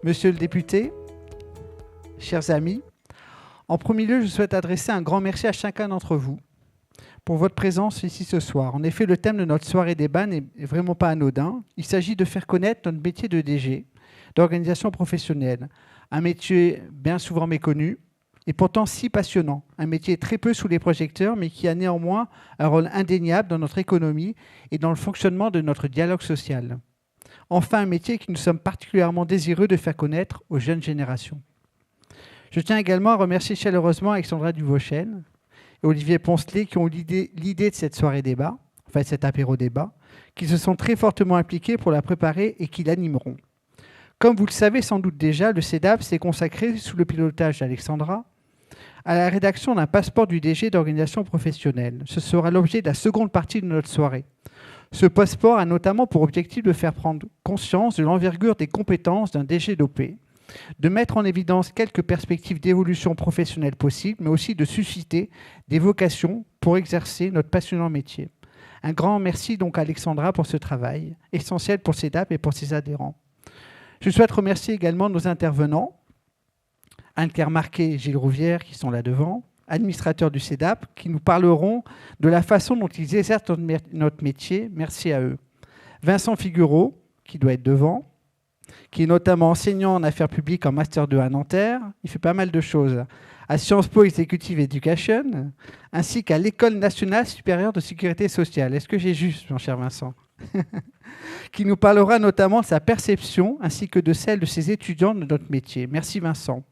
Monsieur le député, chers amis, en premier lieu, je souhaite adresser un grand merci à chacun d'entre vous pour votre présence ici ce soir. En effet, le thème de notre soirée débat n'est vraiment pas anodin. Il s'agit de faire connaître notre métier de DG, d'organisation professionnelle, un métier bien souvent méconnu et pourtant si passionnant, un métier très peu sous les projecteurs, mais qui a néanmoins un rôle indéniable dans notre économie et dans le fonctionnement de notre dialogue social. Enfin, un métier que nous sommes particulièrement désireux de faire connaître aux jeunes générations. Je tiens également à remercier chaleureusement Alexandra Duvauchel et Olivier Poncelet qui ont l'idée de cette soirée débat, enfin cet apéro débat, qui se sont très fortement impliqués pour la préparer et qui l'animeront. Comme vous le savez sans doute déjà, le CEDAP s'est consacré, sous le pilotage d'Alexandra, à la rédaction d'un passeport du DG d'organisation professionnelle. Ce sera l'objet de la seconde partie de notre soirée. Ce passeport a notamment pour objectif de faire prendre conscience de l'envergure des compétences d'un DG d'OP, de mettre en évidence quelques perspectives d'évolution professionnelle possibles, mais aussi de susciter des vocations pour exercer notre passionnant métier. Un grand merci donc à Alexandra pour ce travail, essentiel pour CEDAP et pour ses adhérents. Je souhaite remercier également nos intervenants, Anne-Claire Marquet et Gilles Rouvière, qui sont là devant, administrateurs du CEDAP, qui nous parleront de la façon dont ils exercent notre métier. Merci à eux. Vincent Figuereau, qui doit être devant, qui est notamment enseignant en affaires publiques en Master 2 à Nanterre. Il fait pas mal de choses. À Sciences Po Executive Education, ainsi qu'à l'École nationale supérieure de sécurité sociale. Est-ce que j'ai juste, mon cher Vincent? Qui nous parlera notamment de sa perception ainsi que de celle de ses étudiants de notre métier. Merci Vincent.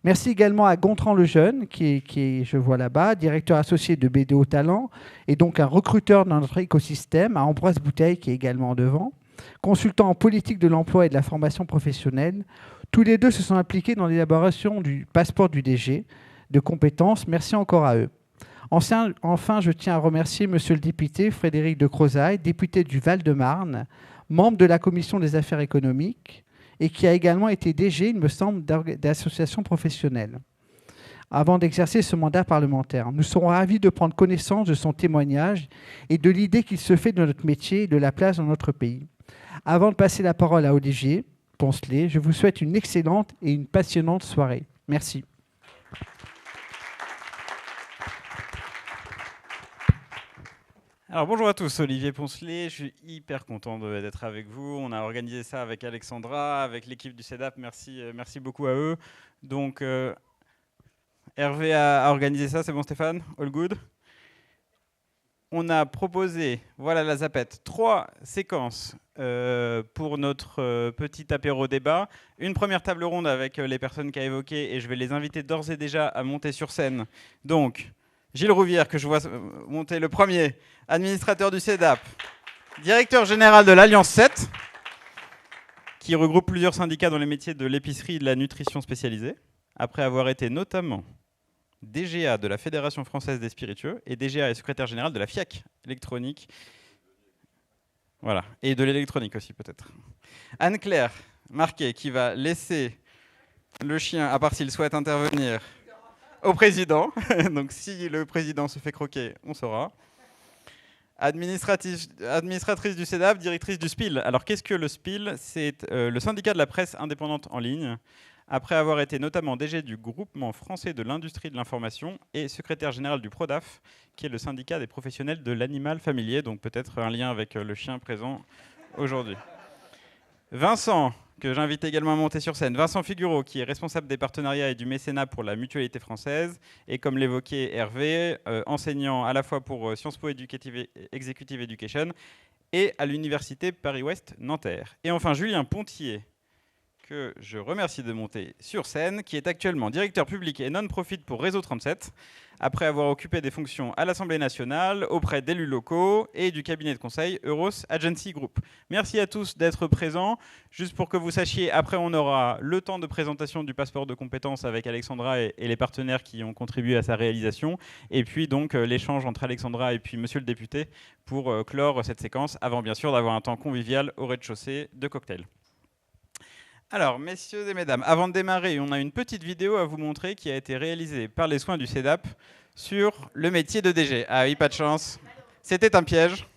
Merci également à Gontran Lejeune, qui est, je vois là-bas, directeur associé de BDO Talent et donc un recruteur dans notre écosystème, à Ambroise Bouteille, qui est également devant, consultant en politique de l'emploi et de la formation professionnelle. Tous les deux se sont impliqués dans l'élaboration du passeport du DG de compétences. Merci encore à eux. Enfin, je tiens à remercier Monsieur le député Frédéric de Crozaille, député du Val-de-Marne, membre de la Commission des affaires économiques et qui a également été DG, il me semble, d'associations professionnelles, avant d'exercer ce mandat parlementaire. Nous serons ravis de prendre connaissance de son témoignage et de l'idée qu'il se fait de notre métier et de la place dans notre pays. Avant de passer la parole à Olivier Poncelet, je vous souhaite une excellente et une passionnante soirée. Merci. Alors bonjour à tous, Olivier Poncelet, je suis hyper content d'être avec vous. On a organisé ça avec Alexandra, avec l'équipe du CEDAP, merci beaucoup à eux. Donc Hervé a organisé ça, c'est bon Stéphane? All good? On a proposé, voilà la zapette, 3 séquences pour notre petit apéro débat. Une première table ronde avec les personnes qu'a évoquées et je vais les inviter d'ores et déjà à monter sur scène. Donc, Gilles Rouvière, que je vois monter le premier, administrateur du CEDAP, directeur général de l'Alliance 7, qui regroupe plusieurs syndicats dans les métiers de l'épicerie et de la nutrition spécialisée, après avoir été notamment DGA de la Fédération française des spiritueux et DGA et secrétaire général de la FIAC électronique. Voilà, et de l'électronique aussi peut-être. Anne-Claire Marquet, qui va laisser le chien, à part s'il souhaite intervenir, au président. Donc si le président se fait croquer, on saura. Administratrice du CEDAP, directrice du SPIL. Alors qu'est-ce que le SPIL? C'est le syndicat de la presse indépendante en ligne. Après avoir été notamment DG du groupement français de l'industrie de l'information et secrétaire général du PRODAF, qui est le syndicat des professionnels de l'animal familier, donc peut-être un lien avec le chien présent aujourd'hui. Vincent, que j'invite également à monter sur scène. Vincent Figuereau, qui est responsable des partenariats et du mécénat pour la Mutualité française, et comme l'évoquait Hervé, enseignant à la fois pour Sciences Po Executive Education et à l'Université Paris-Ouest Nanterre. Et enfin, Julien Pontier, que je remercie de monter sur scène, qui est actuellement directeur public et non-profit pour Réseau 37, après avoir occupé des fonctions à l'Assemblée nationale, auprès d'élus locaux et du cabinet de conseil Euros Agency Group. Merci à tous d'être présents. Juste pour que vous sachiez, après on aura le temps de présentation du passeport de compétences avec Alexandra et les partenaires qui ont contribué à sa réalisation, et puis donc l'échange entre Alexandra et puis monsieur le député pour clore cette séquence, avant bien sûr d'avoir un temps convivial au rez-de-chaussée de cocktail. Alors, messieurs et mesdames, avant de démarrer, on a une petite vidéo à vous montrer qui a été réalisée par les soins du CEDAP sur le métier de DG. Ah oui, pas de chance. C'était un piège.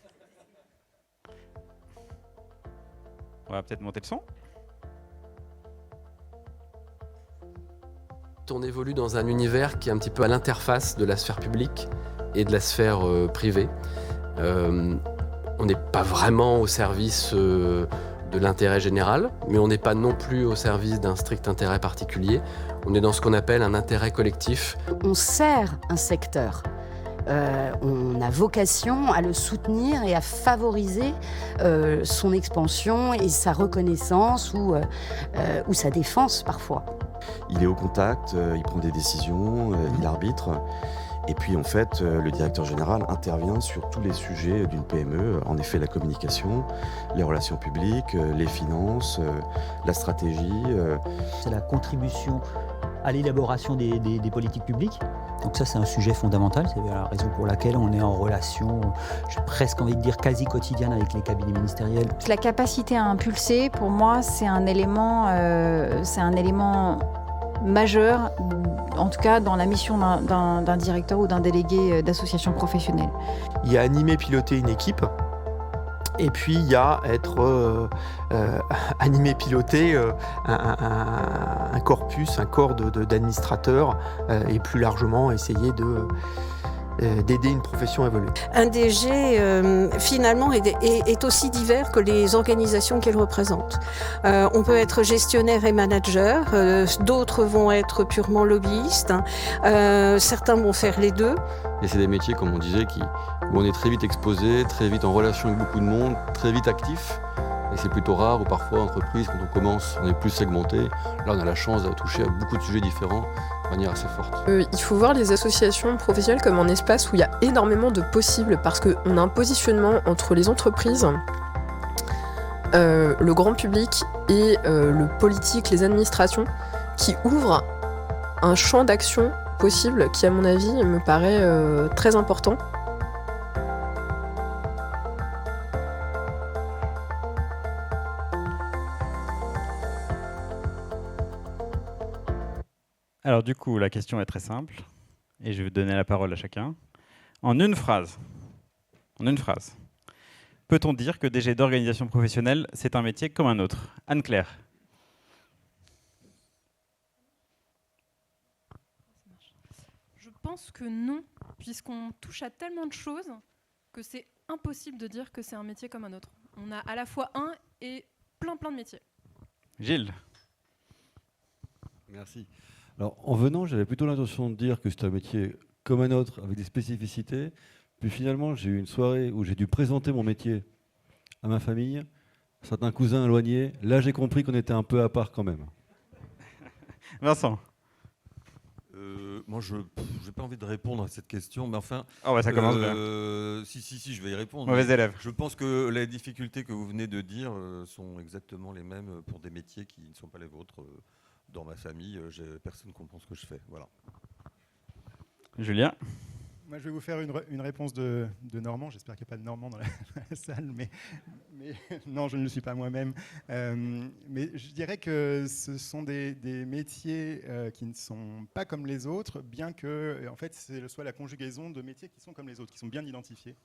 On va peut-être monter le son. On évolue dans un univers qui est un petit peu à l'interface de la sphère publique et de la sphère privée. On n'est pas vraiment au service de l'intérêt général, mais on n'est pas non plus au service d'un strict intérêt particulier. On est dans ce qu'on appelle un intérêt collectif. On sert un secteur. On a vocation à le soutenir et à favoriser son expansion et sa reconnaissance ou sa défense parfois. Il est au contact, il prend des décisions, il arbitre. Et puis en fait, le directeur général intervient sur tous les sujets d'une PME. En effet, la communication, les relations publiques, les finances, la stratégie. C'est la contribution à l'élaboration des politiques publiques. Donc ça, c'est un sujet fondamental. C'est la raison pour laquelle on est en relation, j'ai presque envie de dire quasi quotidienne avec les cabinets ministériels. La capacité à impulser, pour moi, c'est un élément majeur, en tout cas dans la mission d'un directeur ou d'un délégué d'association professionnelle. Il y a animer, piloter une équipe. Et puis il y a être animé, piloter un corpus, un corps d'administrateurs et plus largement essayer d'aider une profession à évoluer. Un DG, finalement, est aussi divers que les organisations qu'il représente. On peut être gestionnaire et manager, d'autres vont être purement lobbyistes, certains vont faire les deux. Et c'est des métiers, comme on disait, où on est très vite exposé, très vite en relation avec beaucoup de monde, très vite actif. Et c'est plutôt rare, ou parfois, en entreprise, quand on commence, on est plus segmenté. Là, on a la chance de toucher à beaucoup de sujets différents de manière assez forte. Il faut voir les associations professionnelles comme un espace où il y a énormément de possibles, parce qu'on a un positionnement entre les entreprises, le grand public et le politique, les administrations, qui ouvre un champ d'action possible qui, à mon avis, me paraît très important. Alors du coup, la question est très simple, et je vais vous donner la parole à chacun. En une phrase, peut-on dire que DG d'organisation professionnelle, c'est un métier comme un autre? Anne-Claire. Je pense que non, puisqu'on touche à tellement de choses que c'est impossible de dire que c'est un métier comme un autre. On a à la fois un et plein de métiers. Gilles. Merci. Alors, en venant, j'avais plutôt l'intention de dire que c'est un métier comme un autre, avec des spécificités. Puis finalement, j'ai eu une soirée où j'ai dû présenter mon métier à ma famille, certains cousins éloignés. Là, j'ai compris qu'on était un peu à part quand même. Vincent. Moi, je n'ai pas envie de répondre à cette question, mais enfin... Oh bah ça commence bien. Si, je vais y répondre. Mauvais élève. Je pense que les difficultés que vous venez de dire sont exactement les mêmes pour des métiers qui ne sont pas les vôtres. Dans ma famille, personne ne comprend ce que je fais. Voilà. Julien. Moi, je vais vous faire une réponse de Normand. J'espère qu'il n'y a pas de Normand dans la salle, mais non, je ne le suis pas moi-même. Mais je dirais que ce sont des métiers qui ne sont pas comme les autres, bien que, en fait, ce soit la conjugaison de métiers qui sont comme les autres, qui sont bien identifiés.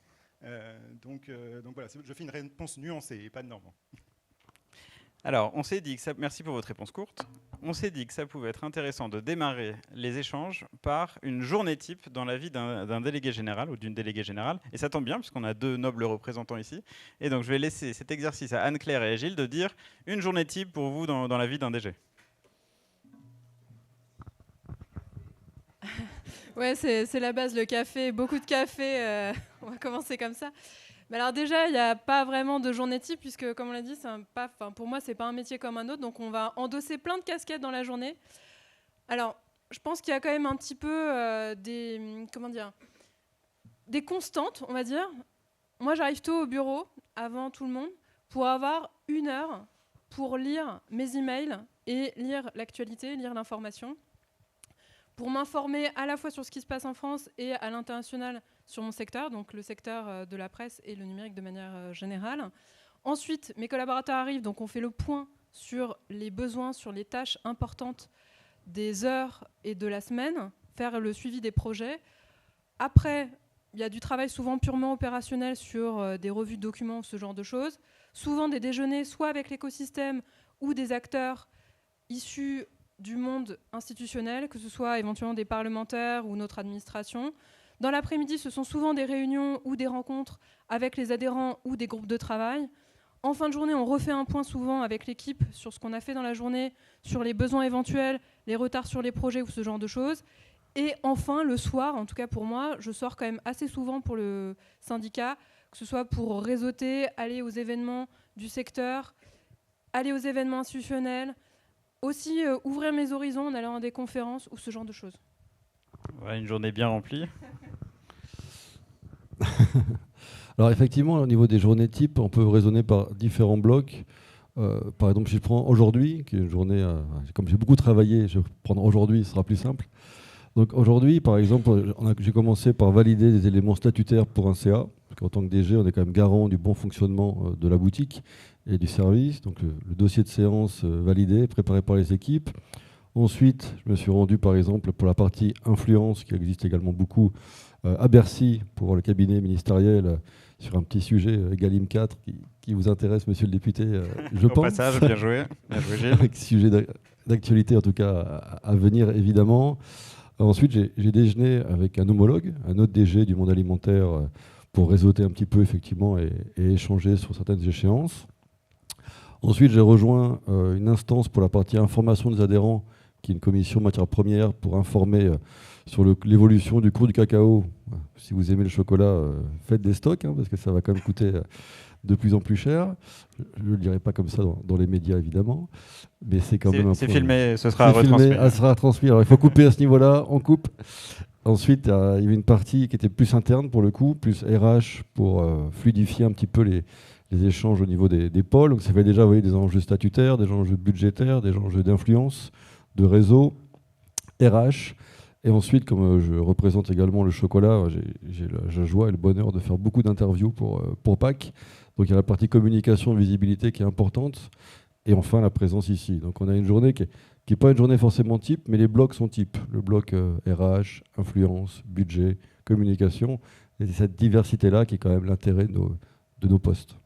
Donc voilà, je fais une réponse nuancée et pas de Normand. Alors, on s'est dit que ça, merci pour votre réponse courte. On s'est dit que ça pouvait être intéressant de démarrer les échanges par une journée type dans la vie d'un délégué général ou d'une déléguée générale. Et ça tombe bien, puisqu'on a deux nobles représentants ici. Et donc, je vais laisser cet exercice à Anne-Claire et à Gilles de dire une journée type pour vous dans la vie d'un DG. Ouais, c'est la base, le café, beaucoup de café. On va commencer comme ça. Mais alors déjà, il n'y a pas vraiment de journée type, puisque comme on l'a dit, pour moi, ce n'est pas un métier comme un autre, donc on va endosser plein de casquettes dans la journée. Alors, je pense qu'il y a quand même un petit peu des constantes, on va dire. Moi, j'arrive tôt au bureau, avant tout le monde, pour avoir 1 heure pour lire mes emails et lire l'actualité, lire l'information, pour m'informer à la fois sur ce qui se passe en France et à l'international sur mon secteur, donc le secteur de la presse et le numérique de manière générale. Ensuite, mes collaborateurs arrivent, donc on fait le point sur les besoins, sur les tâches importantes des heures et de la semaine, faire le suivi des projets. Après, il y a du travail souvent purement opérationnel sur des revues de documents, ce genre de choses. Souvent des déjeuners, soit avec l'écosystème ou des acteurs issus du monde institutionnel, que ce soit éventuellement des parlementaires ou notre administration. Dans l'après-midi, ce sont souvent des réunions ou des rencontres avec les adhérents ou des groupes de travail. En fin de journée, on refait un point souvent avec l'équipe sur ce qu'on a fait dans la journée, sur les besoins éventuels, les retards sur les projets ou ce genre de choses. Et enfin, le soir, en tout cas pour moi, je sors quand même assez souvent pour le syndicat, que ce soit pour réseauter, aller aux événements du secteur, aller aux événements institutionnels, aussi ouvrir mes horizons en allant à des conférences ou ce genre de choses. Ouais, une journée bien remplie. Alors effectivement, au niveau des journées types, on peut raisonner par différents blocs. Par exemple, si je prends aujourd'hui, qui est une journée, comme j'ai beaucoup travaillé, je vais prendre aujourd'hui, ce sera plus simple. Donc aujourd'hui, par exemple, j'ai commencé par valider des éléments statutaires pour un CA, parce qu'en tant que DG, on est quand même garant du bon fonctionnement de la boutique et du service. Donc le dossier de séance validé, préparé par les équipes. Ensuite, je me suis rendu, par exemple, pour la partie influence, qui existe également beaucoup, à Bercy, pour le cabinet ministériel, sur un petit sujet, Egalim 4, qui vous intéresse, monsieur le député, je pense. Au passage, bien joué. Bien joué, Gilles. Avec sujet d'actualité, en tout cas, à venir, évidemment. Ensuite, j'ai déjeuné avec un homologue, un autre DG du monde alimentaire, pour réseauter un petit peu, effectivement, et échanger sur certaines échéances. Ensuite, j'ai rejoint une instance pour la partie information des adhérents, qui est une commission matières premières pour informer sur l'évolution du cours du cacao. Si vous aimez le chocolat, faites des stocks, hein, parce que ça va quand même coûter de plus en plus cher. Je ne le dirai pas comme ça dans les médias, évidemment. Mais c'est quand même un c'est point. filmé, ce sera retransmis. Ça sera retransmis. Alors il faut couper à ce niveau-là, on coupe. Ensuite, il y avait une partie qui était plus interne pour le coup, plus RH pour fluidifier un petit peu les échanges au niveau des pôles. Donc ça fait déjà, vous voyez, des enjeux statutaires, des enjeux budgétaires, des enjeux d'influence, de réseau, RH. Et ensuite, comme je représente également le chocolat, j'ai la joie et le bonheur de faire beaucoup d'interviews pour Pâques. Donc il y a la partie communication, visibilité qui est importante. Et enfin, la présence ici. Donc on a une journée qui n'est pas une journée forcément type, mais les blocs sont types. Le bloc RH, influence, budget, communication. Et c'est cette diversité-là qui est quand même l'intérêt de nos postes.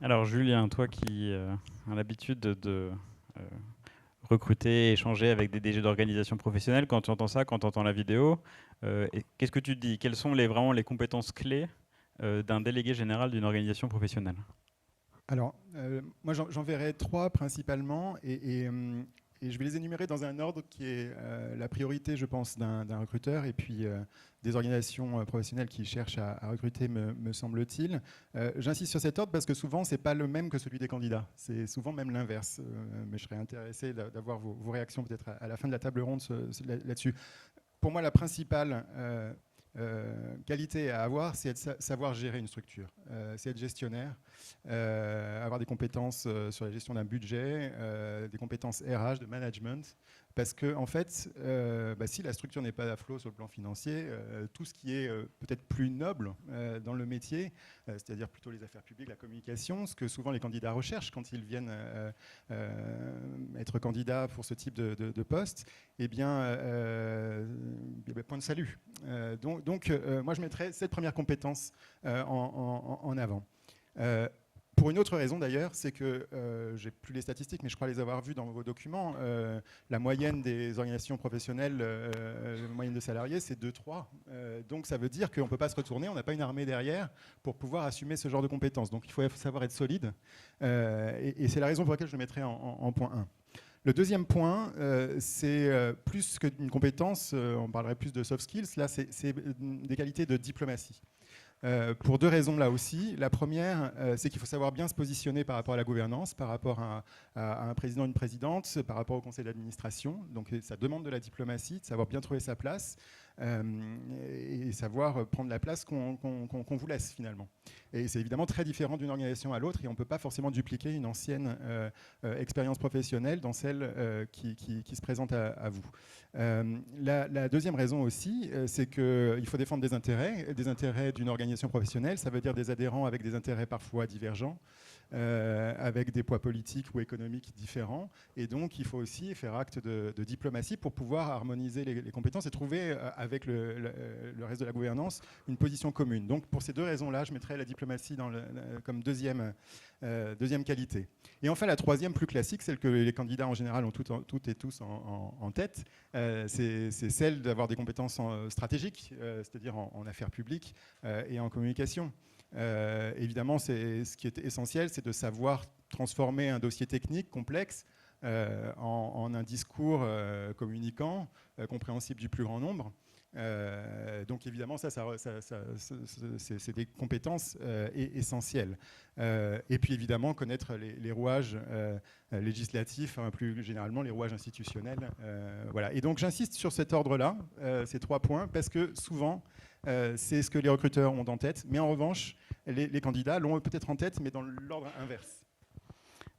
Alors Julien, toi qui as l'habitude de recruter, échanger avec des DG d'organisation professionnelle, quand tu entends ça, quand tu entends la vidéo, qu'est-ce que tu te dis? Quelles sont vraiment les compétences clés d'un délégué général d'une organisation professionnelle? Alors, moi j'en verrai 3 principalement, et je vais les énumérer dans un ordre qui est la priorité, je pense, d'un recruteur, et puis des organisations professionnelles qui cherchent à recruter, me semble-t-il. J'insiste sur cet ordre parce que souvent, ce n'est pas le même que celui des candidats. C'est souvent même l'inverse. Mais je serais intéressé d'avoir vos réactions peut-être à la fin de la table ronde là-dessus. Pour moi, la principale qualité à avoir, c'est de savoir gérer une structure. C'est être gestionnaire, avoir des compétences sur la gestion d'un budget, des compétences RH, de management. Parce que, en fait, si la structure n'est pas à flot sur le plan financier, tout ce qui est peut-être plus noble dans le métier, c'est-à-dire plutôt les affaires publiques, la communication, ce que souvent les candidats recherchent quand ils viennent être candidats pour ce type de poste, eh bien, point de salut. Donc, moi, je mettrais cette première compétence en avant. Pour une autre raison d'ailleurs, c'est que, j'ai plus les statistiques, mais je crois les avoir vues dans vos documents, la moyenne des organisations professionnelles, la moyenne de salariés, c'est 2-3. Donc ça veut dire qu'on ne peut pas se retourner, on n'a pas une armée derrière pour pouvoir assumer ce genre de compétences. Donc il faut savoir être solide, et c'est la raison pour laquelle je le mettrais en point 1. Le deuxième point, c'est plus qu'une compétence, on parlerait plus de soft skills, là c'est des qualités de diplomatie. Pour 2 raisons là aussi. La première, c'est qu'il faut savoir bien se positionner par rapport à la gouvernance, par rapport à un président, une présidente, par rapport au conseil d'administration. Donc ça demande de la diplomatie, de savoir bien trouver sa place et savoir prendre la place qu'on vous laisse finalement. Et c'est évidemment très différent d'une organisation à l'autre, et on ne peut pas forcément dupliquer une ancienne expérience professionnelle dans celle qui se présente à vous. La deuxième raison aussi, c'est qu'il faut défendre des intérêts d'une organisation professionnelle. Ça veut dire des adhérents avec des intérêts parfois divergents. avec des poids politiques ou économiques différents. Et donc, il faut aussi faire acte de diplomatie pour pouvoir harmoniser les compétences et trouver, avec le reste de la gouvernance, une position commune. Donc, pour ces deux raisons-là, je mettrais la diplomatie comme deuxième qualité. Et enfin, la troisième, plus classique, celle que les candidats en général ont toutes et tous en tête, c'est celle d'avoir des compétences stratégiques, c'est-à-dire en affaires publiques et en communication. Évidemment, ce qui est essentiel, c'est de savoir transformer un dossier technique complexe en un discours communicant, compréhensible du plus grand nombre. Donc évidemment, c'est des compétences essentielles. Et puis évidemment, connaître les rouages législatifs, plus généralement les rouages institutionnels. Voilà. Et donc j'insiste sur cet ordre-là, ces 3 points, parce que souvent, c'est ce que les recruteurs ont en tête. Mais en revanche, les candidats l'ont peut-être en tête, mais dans l'ordre inverse.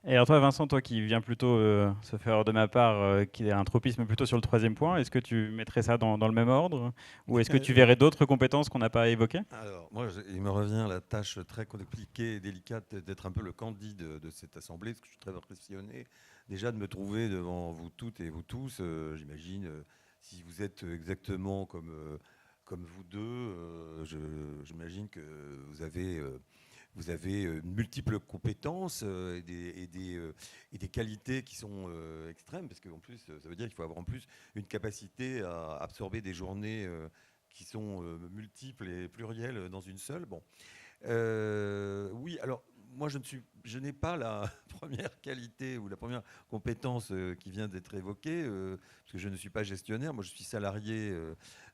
Et alors toi, Vincent, toi qui viens plutôt, sauf erreur de ma part, qui a un tropisme plutôt sur le 3e point, est-ce que tu mettrais ça dans le même ordre? Ou est-ce que tu verrais d'autres compétences qu'on n'a pas évoquées? Alors, moi, il me revient la tâche très compliquée et délicate d'être un peu le Candide de cette assemblée, parce que je suis très impressionné déjà de me trouver devant vous toutes et vous tous. J'imagine, si vous êtes exactement comme vous deux, j'imagine que vous avez multiples compétences et des qualités qui sont extrêmes, parce qu'en plus, ça veut dire qu'il faut avoir en plus une capacité à absorber des journées qui sont multiples et plurielles dans une seule. Bon. Oui, alors moi, je n'ai pas la première qualité ou la première compétence qui vient d'être évoquée, parce que je ne suis pas gestionnaire. Moi, je suis salarié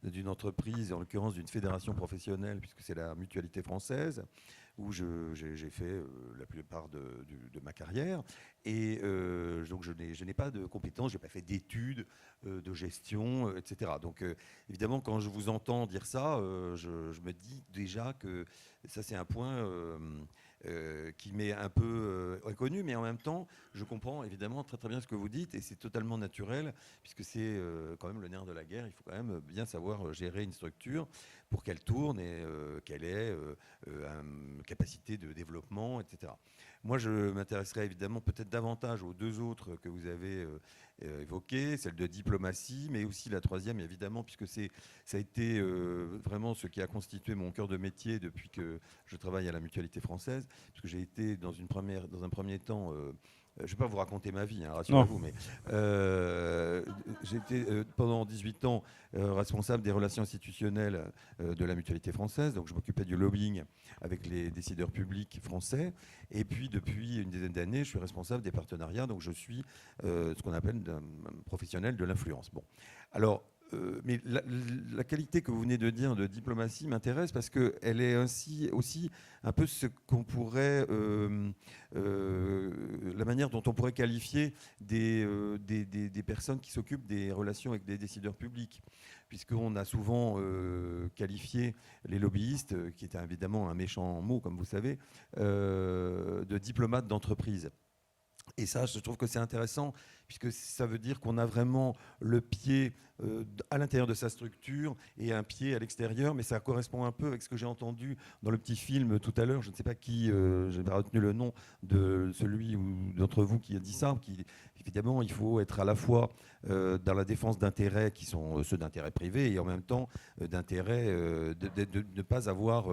d'une entreprise, en l'occurrence d'une fédération professionnelle, puisque c'est la Mutualité française, où j'ai fait la plupart de ma carrière. Et donc, je n'ai pas de compétences, je n'ai pas fait d'études de gestion, etc. Donc, évidemment, quand je vous entends dire ça, je me dis déjà que ça, c'est un point qui m'est un peu inconnu, mais en même temps, je comprends évidemment très très bien ce que vous dites, et c'est totalement naturel, puisque c'est quand même le nerf de la guerre. Il faut quand même bien savoir gérer une structure pour qu'elle tourne et qu'elle ait une capacité de développement, etc. Moi, je m'intéresserai évidemment peut-être davantage aux deux autres que vous avez évoquées, celle de diplomatie, mais aussi la troisième, évidemment, puisque ça a été vraiment ce qui a constitué mon cœur de métier depuis que je travaille à la Mutualité française, puisque j'ai été dans un premier temps... je ne vais pas vous raconter ma vie, hein, rassurez-vous, mais j'ai été pendant 18 ans responsable des relations institutionnelles de la Mutualité française. Donc je m'occupais du lobbying avec les décideurs publics français. Et puis depuis une dizaine d'années, je suis responsable des partenariats. Donc je suis ce qu'on appelle un professionnel de l'influence. Bon, alors... mais la qualité que vous venez de dire de diplomatie m'intéresse parce qu'elle est ainsi aussi un peu ce qu'on pourrait, la manière dont on pourrait qualifier des personnes qui s'occupent des relations avec des décideurs publics, puisqu'on a souvent qualifié les lobbyistes, qui est évidemment un méchant mot comme vous savez, de diplomates d'entreprise. Et ça, je trouve que c'est intéressant, puisque ça veut dire qu'on a vraiment le pied à l'intérieur de sa structure et un pied à l'extérieur, mais ça correspond un peu avec ce que j'ai entendu dans le petit film tout à l'heure. Je ne sais pas qui, je n'ai pas retenu le nom de celui d'entre vous qui a dit ça, évidemment, il faut être à la fois dans la défense d'intérêts qui sont ceux d'intérêts privés et en même temps d'intérêts de ne pas avoir,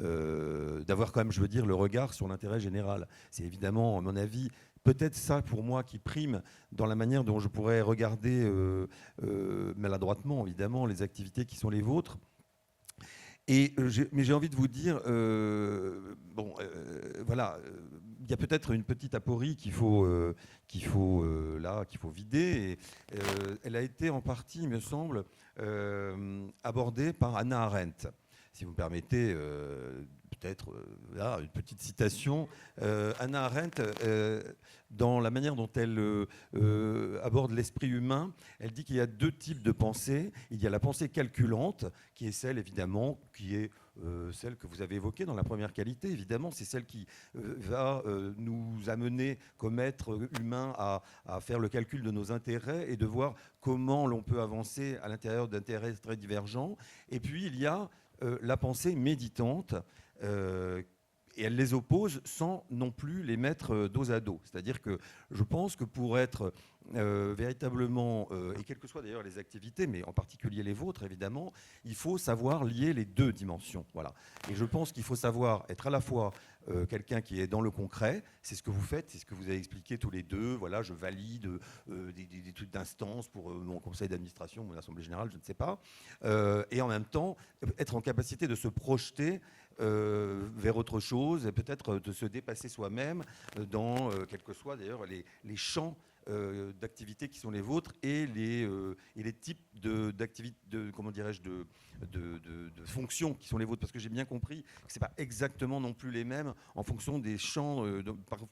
d'avoir quand même, je veux dire, le regard sur l'intérêt général. C'est évidemment, à mon avis, peut-être ça pour moi qui prime dans la manière dont je pourrais regarder maladroitement évidemment les activités qui sont les vôtres. Mais j'ai envie de vous dire, voilà, il y a peut-être une petite aporie qu'il faut vider. Et, elle a été en partie, il me semble, abordée par Hannah Arendt. Si vous me permettez, peut-être là, une petite citation. Hannah Arendt, dans la manière dont elle aborde l'esprit humain, elle dit qu'il y a deux types de pensée. Il y a la pensée calculante, qui est celle, évidemment, qui est celle que vous avez évoquée dans la première qualité. Évidemment, c'est celle qui va nous amener, comme être humain, à faire le calcul de nos intérêts et de voir comment l'on peut avancer à l'intérieur d'intérêts très divergents. Et puis, il y a la pensée méditante, Et elle les oppose sans non plus les mettre dos à dos. C'est-à-dire que je pense que pour être véritablement, et quelles que soient d'ailleurs les activités, mais en particulier les vôtres évidemment, il faut savoir lier les deux dimensions. Voilà. Et je pense qu'il faut savoir être à la fois quelqu'un qui est dans le concret, c'est ce que vous faites, c'est ce que vous avez expliqué tous les deux, voilà, je valide des trucs d'instance pour mon conseil d'administration, mon assemblée générale, je ne sais pas, et en même temps être en capacité de se projeter vers autre chose et peut-être de se dépasser soi-même dans quels que soient d'ailleurs les champs d'activités qui sont les vôtres et les types d'activités, comment dirais-je, de fonctions qui sont les vôtres, parce que j'ai bien compris que c'est pas exactement non plus les mêmes en fonction des champs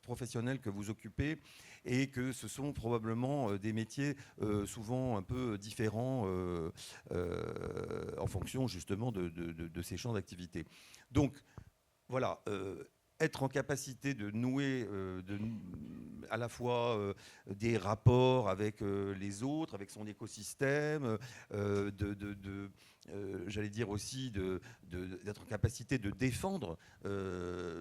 professionnels que vous occupez et que ce sont probablement des métiers souvent un peu différents en fonction justement de ces champs d'activité. Donc voilà, être en capacité de nouer à la fois des rapports avec les autres, avec son écosystème, j'allais dire aussi d'être en capacité de défendre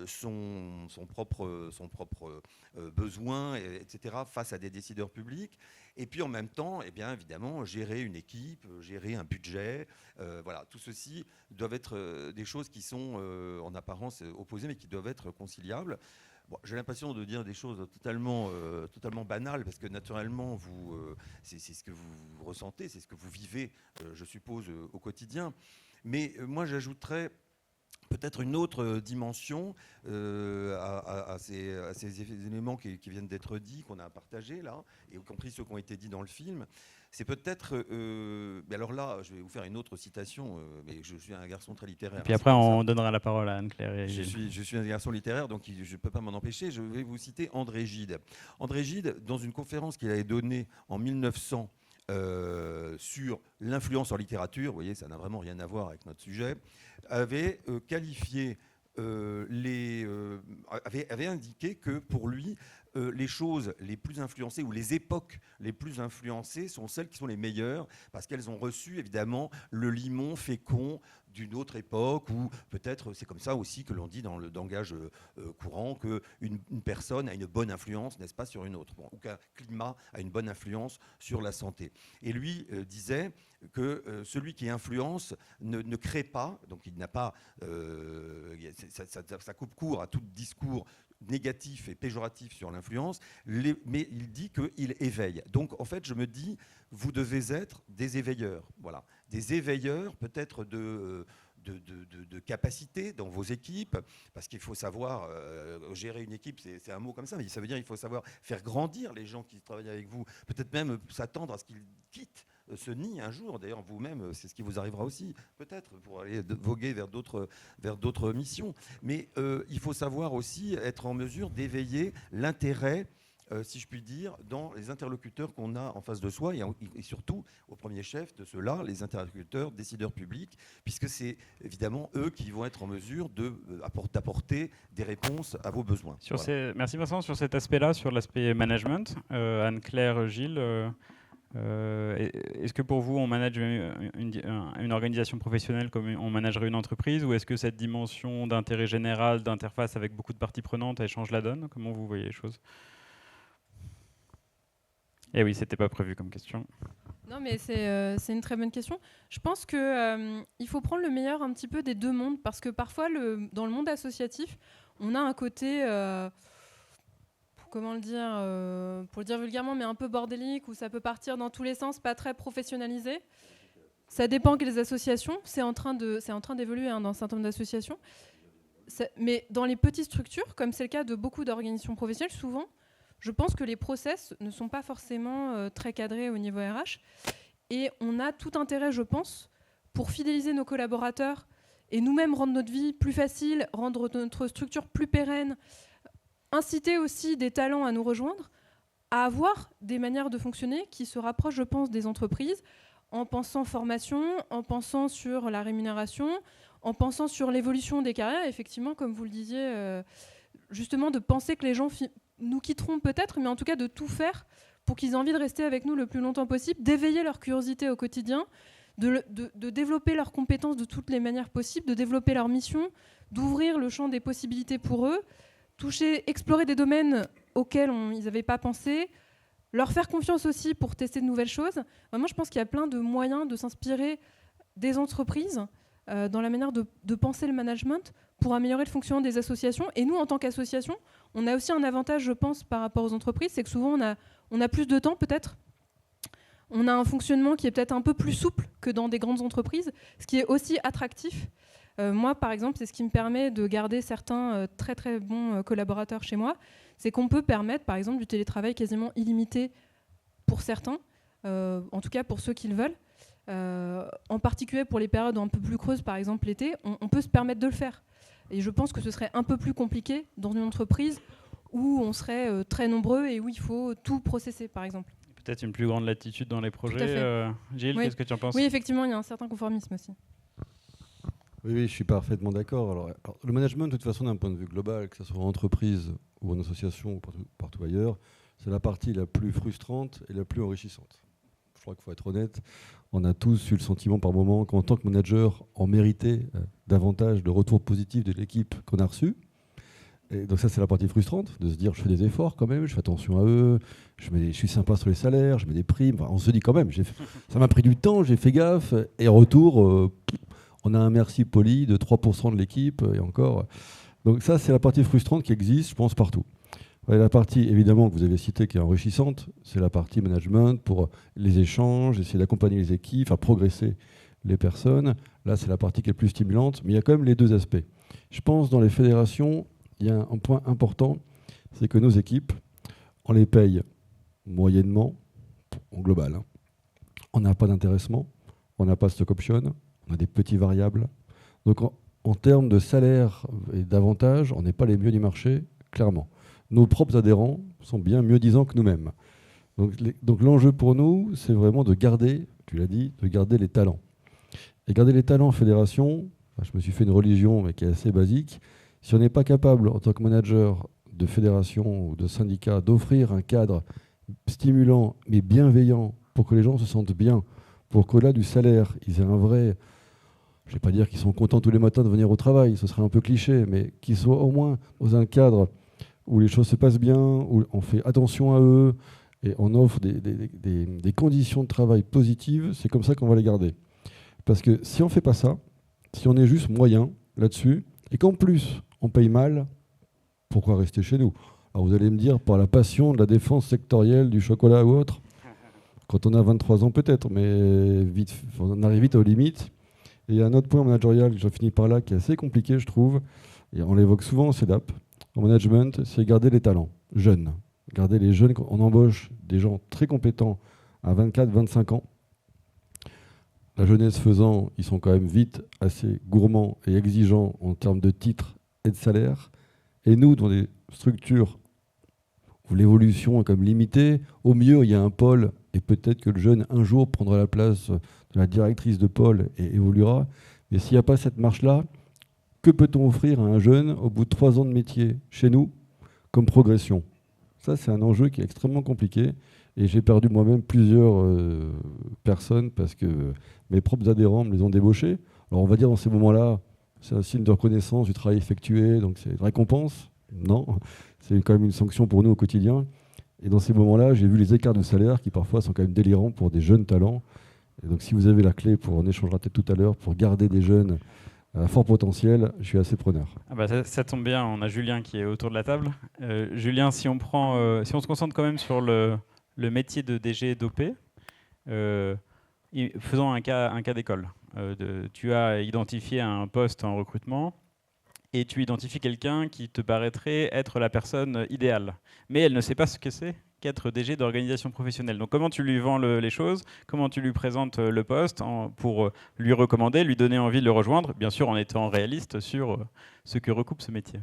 son propre besoin, etc., face à des décideurs publics. Et puis en même temps, eh bien, évidemment, gérer une équipe, gérer un budget. Voilà, tout ceci doivent être des choses qui sont en apparence opposées, mais qui doivent être conciliables. Bon, j'ai l'impression de dire des choses totalement banales, parce que naturellement, c'est ce que vous ressentez, c'est ce que vous vivez, je suppose, au quotidien. Mais moi, j'ajouterais peut-être une autre dimension à ces éléments qui viennent d'être dits, qu'on a partagés là, et y compris ceux qui ont été dits dans le film. C'est peut-être... mais alors là, je vais vous faire une autre citation, mais je suis un garçon très littéraire. Et puis après, on donnera la parole à Anne-Claire et Gilles. Je suis un garçon littéraire, donc je ne peux pas m'en empêcher. Je vais vous citer André Gide. André Gide, dans une conférence qu'il avait donnée en 1900 sur l'influence en littérature, vous voyez, ça n'a vraiment rien à voir avec notre sujet, avait qualifié avait indiqué que pour lui, les choses les plus influencées ou les époques les plus influencées sont celles qui sont les meilleures parce qu'elles ont reçu évidemment le limon fécond d'une autre époque, ou peut-être c'est comme ça aussi que l'on dit dans le langage courant qu'une personne a une bonne influence, n'est-ce pas, sur une autre, ou qu'un climat a une bonne influence sur la santé. Et lui disait que celui qui influence ne crée pas, donc il n'a pas, ça coupe court à tout discours négatif et péjoratif sur l'influence, mais il dit qu'il éveille. Donc en fait, je me dis, vous devez être des éveilleurs, voilà, des éveilleurs peut-être de capacité dans vos équipes, parce qu'il faut savoir gérer une équipe, c'est un mot comme ça, mais ça veut dire qu'il faut savoir faire grandir les gens qui travaillent avec vous, peut-être même s'attendre à ce qu'ils quittent ce nid un jour. D'ailleurs, vous-même, c'est ce qui vous arrivera aussi, peut-être, pour aller voguer vers d'autres missions. Mais il faut savoir aussi être en mesure d'éveiller l'intérêt, si je puis dire, dans les interlocuteurs qu'on a en face de soi, et surtout, au premier chef de ceux-là, les interlocuteurs, décideurs publics, puisque c'est évidemment eux qui vont être en mesure d'apporter des réponses à vos besoins. Voilà. Merci Vincent. Sur cet aspect-là, sur l'aspect management, Anne-Claire, Gilles, est-ce que pour vous, on manage une organisation professionnelle comme on managerait une entreprise, ou est-ce que cette dimension d'intérêt général, d'interface avec beaucoup de parties prenantes, elle change la donne? Comment vous voyez les choses? Eh oui, c'était pas prévu comme question. Non, mais c'est une très bonne question. Je pense qu'il faut prendre le meilleur un petit peu des deux mondes, parce que parfois, dans le monde associatif, on a un côté... comment le dire, pour le dire vulgairement, mais un peu bordélique, où ça peut partir dans tous les sens, pas très professionnalisé. Ça dépend que les associations, c'est en train d'évoluer dans un certain nombre d'associations. Mais dans les petites structures, comme c'est le cas de beaucoup d'organisations professionnelles, souvent, je pense que les process ne sont pas forcément très cadrés au niveau RH. Et on a tout intérêt, je pense, pour fidéliser nos collaborateurs et nous-mêmes rendre notre vie plus facile, rendre notre structure plus pérenne, inciter aussi des talents à nous rejoindre, à avoir des manières de fonctionner qui se rapprochent, je pense, des entreprises, en pensant formation, en pensant sur la rémunération, en pensant sur l'évolution des carrières, effectivement, comme vous le disiez, justement de penser que les gens nous quitteront peut-être, mais en tout cas de tout faire pour qu'ils aient envie de rester avec nous le plus longtemps possible, d'éveiller leur curiosité au quotidien, de développer leurs compétences de toutes les manières possibles, de développer leur mission, d'ouvrir le champ des possibilités pour eux, explorer des domaines auxquels ils n'avaient pas pensé, leur faire confiance aussi pour tester de nouvelles choses. Moi, je pense qu'il y a plein de moyens de s'inspirer des entreprises dans la manière de penser le management pour améliorer le fonctionnement des associations. Et nous, en tant qu'association, on a aussi un avantage, je pense, par rapport aux entreprises, c'est que souvent, on a plus de temps, peut-être. On a un fonctionnement qui est peut-être un peu plus souple que dans des grandes entreprises, ce qui est aussi attractif. Moi, par exemple, c'est ce qui me permet de garder certains très très bons collaborateurs chez moi, c'est qu'on peut permettre, par exemple, du télétravail quasiment illimité pour certains, en tout cas pour ceux qui le veulent. En particulier pour les périodes un peu plus creuses, par exemple l'été, on peut se permettre de le faire. Et je pense que ce serait un peu plus compliqué dans une entreprise où on serait très nombreux et où il faut tout processer, par exemple. Peut-être une plus grande latitude dans les projets. Gilles, qu'est-ce que tu en penses ? Oui, effectivement, il y a un certain conformisme aussi. Oui, je suis parfaitement d'accord. Alors, le management, de toute façon, d'un point de vue global, que ce soit en entreprise ou en association ou partout ailleurs, c'est la partie la plus frustrante et la plus enrichissante. Je crois qu'il faut être honnête. On a tous eu le sentiment par moment qu'en tant que manager, on méritait davantage de retours positifs de l'équipe qu'on a reçu. Et donc ça, c'est la partie frustrante, de se dire je fais des efforts quand même, je fais attention à eux, je suis sympa sur les salaires, je mets des primes. Enfin, on se dit quand même, ça m'a pris du temps, j'ai fait gaffe. Et en retour, on a un merci poli de 3% de l'équipe et encore. Donc ça, c'est la partie frustrante qui existe, je pense, partout. Et la partie, évidemment, que vous avez citée, qui est enrichissante, c'est la partie management pour les échanges, essayer d'accompagner les équipes, faire progresser les personnes. Là, c'est la partie qui est plus stimulante, mais il y a quand même les deux aspects. Je pense dans les fédérations, il y a un point important, c'est que nos équipes, on les paye moyennement, en global. On n'a pas d'intéressement, on n'a pas de stock option, on a des petits variables. Donc en termes de salaire et d'avantages, on n'est pas les mieux du marché, clairement. Nos propres adhérents sont bien mieux disants que nous-mêmes. Donc l'enjeu pour nous, c'est vraiment de garder, tu l'as dit, de garder les talents. Et garder les talents en fédération, je me suis fait une religion, mais qui est assez basique. Si on n'est pas capable, en tant que manager de fédération ou de syndicat, d'offrir un cadre stimulant mais bienveillant pour que les gens se sentent bien, pour qu'au-delà du salaire, ils aient un vrai... Je ne vais pas dire qu'ils sont contents tous les matins de venir au travail, ce serait un peu cliché, mais qu'ils soient au moins dans un cadre où les choses se passent bien, où on fait attention à eux et on offre des conditions de travail positives, c'est comme ça qu'on va les garder. Parce que si on ne fait pas ça, si on est juste moyen là-dessus, et qu'en plus on paye mal, pourquoi rester chez nous ? Alors vous allez me dire, par la passion de la défense sectorielle, du chocolat ou autre, quand on a 23 ans peut-être, mais vite, on arrive vite aux limites. Et il y a un autre point managérial, j'en finis par là, qui est assez compliqué, je trouve, et on l'évoque souvent en CEDAP, en management, c'est garder les talents jeunes. Garder les jeunes, on embauche des gens très compétents à 24, 25 ans. La jeunesse faisant, ils sont quand même vite assez gourmands et exigeants en termes de titres et de salaire. Et nous, dans des structures où l'évolution est quand même limitée, au mieux, il y a un pôle, et peut-être que le jeune, un jour, prendra la place de la directrice de pôle et évoluera. Mais s'il n'y a pas cette marche-là, que peut-on offrir à un jeune au bout de 3 ans de métier chez nous comme progression ? Ça, c'est un enjeu qui est extrêmement compliqué. Et j'ai perdu moi-même plusieurs personnes parce que mes propres adhérents me les ont débauchés. Alors on va dire dans ces moments-là, c'est un signe de reconnaissance du travail effectué, donc c'est une récompense. Non, c'est quand même une sanction pour nous au quotidien. Et dans ces moments-là, j'ai vu les écarts de salaire qui parfois sont quand même délirants pour des jeunes talents. Et donc si vous avez la clé, on échangera peut-être tout à l'heure, pour garder des jeunes à fort potentiel, je suis assez preneur. Ah bah ça tombe bien, on a Julien qui est autour de la table. Julien, si on se concentre quand même sur le métier de DG d'OP, faisons un cas d'école. Tu as identifié un poste en recrutement et tu identifies quelqu'un qui te paraîtrait être la personne idéale. Mais elle ne sait pas ce que c'est qu'être DG d'organisation professionnelle. Donc comment tu lui vends les choses, comment tu lui présentes le poste pour lui recommander, lui donner envie de le rejoindre, bien sûr en étant réaliste sur ce que recoupe ce métier.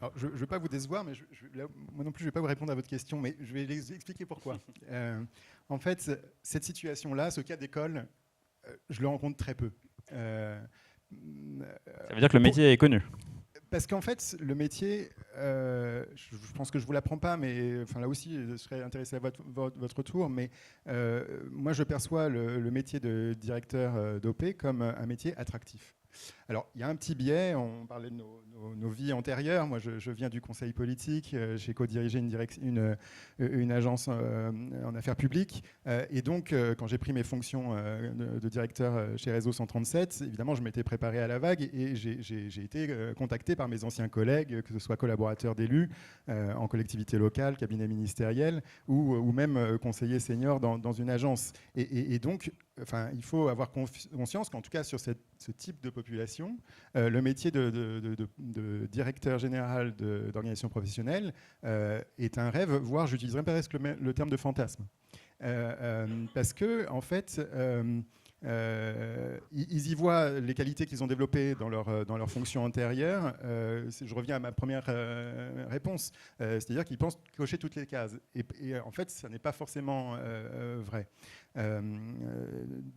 Alors, je ne veux pas vous décevoir, mais moi non plus je ne vais pas vous répondre à votre question, mais je vais expliquer pourquoi. En fait, cette situation-là, ce cas d'école, je le rencontre très peu. Ça veut dire que le métier est connu. Parce qu'en fait, le métier, je pense que je ne vous l'apprends pas, mais enfin, là aussi, je serais intéressé à votre retour. Mais moi, je perçois le métier de directeur d'OP comme un métier attractif. Alors, il y a un petit biais, on parlait de nos vies antérieures. Moi, je viens du conseil politique, j'ai co-dirigé une agence en affaires publiques. Et donc, quand j'ai pris mes fonctions de directeur chez Réseau 137, évidemment, je m'étais préparé à la vague et j'ai été contacté par mes anciens collègues, que ce soit collaborateurs d'élus en collectivité locale, cabinet ministériel ou même conseiller senior dans une agence. Et donc, enfin, il faut avoir conscience qu'en tout cas sur ce type de population, le métier de directeur général d'organisation professionnelle est un rêve, voire j'utiliserais presque le terme de fantasme. Parce que, en fait, ils y voient les qualités qu'ils ont développées dans leur fonction antérieure. Je reviens à ma première réponse, c'est-à-dire qu'ils pensent cocher toutes les cases. Et en fait, ça n'est pas forcément vrai.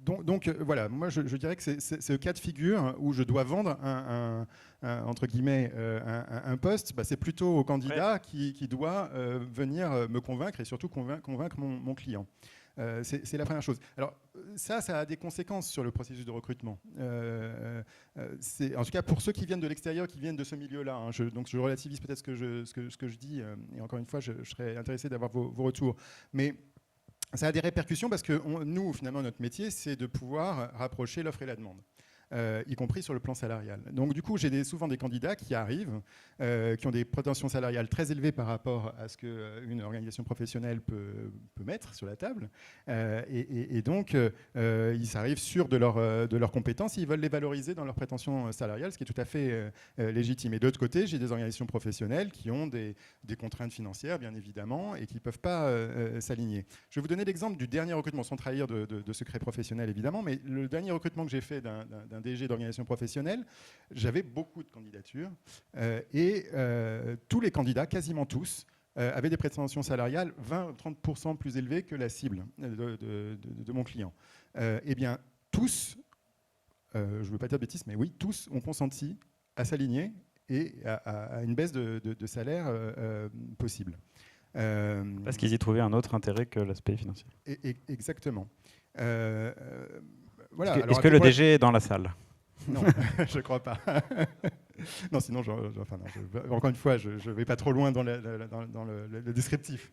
Donc voilà, moi je dirais que c'est ce cas de figure où je dois vendre entre guillemets un poste, c'est plutôt au candidat qui doit venir me convaincre et surtout convaincre mon client. C'est la première chose. Alors ça a des conséquences sur le processus de recrutement. En tout cas pour ceux qui viennent de l'extérieur, qui viennent de ce milieu-là. Donc je relativise peut-être ce que je dis, et encore une fois, je serais intéressé d'avoir vos retours. Mais ça a des répercussions parce que nous, finalement, notre métier, c'est de pouvoir rapprocher l'offre et la demande. Y compris sur le plan salarial. Donc du coup, j'ai souvent des candidats qui arrivent, qui ont des prétentions salariales très élevées par rapport à ce qu'une organisation professionnelle peut mettre sur la table. Et donc, ils arrivent sûrs de leurs compétences, ils veulent les valoriser dans leurs prétentions salariales, ce qui est tout à fait légitime. Et de l'autre côté, j'ai des organisations professionnelles qui ont des contraintes financières, bien évidemment, et qui ne peuvent pas s'aligner. Je vais vous donner l'exemple du dernier recrutement, sans trahir de secret professionnel, évidemment, mais le dernier recrutement que j'ai fait d'un DG d'organisation professionnelle, j'avais beaucoup de candidatures et tous les candidats, quasiment tous, avaient des prétentions salariales 20-30% plus élevées que la cible de mon client. Eh bien, tous, je ne veux pas dire de bêtises, mais oui, tous ont consenti à s'aligner et à une baisse de salaire possible. Parce qu'ils y trouvaient un autre intérêt que l'aspect financier. Exactement. Voilà. Est-ce que le DG est dans la salle? Non, je ne crois pas. Non, sinon, encore une fois, je ne vais pas trop loin dans le descriptif.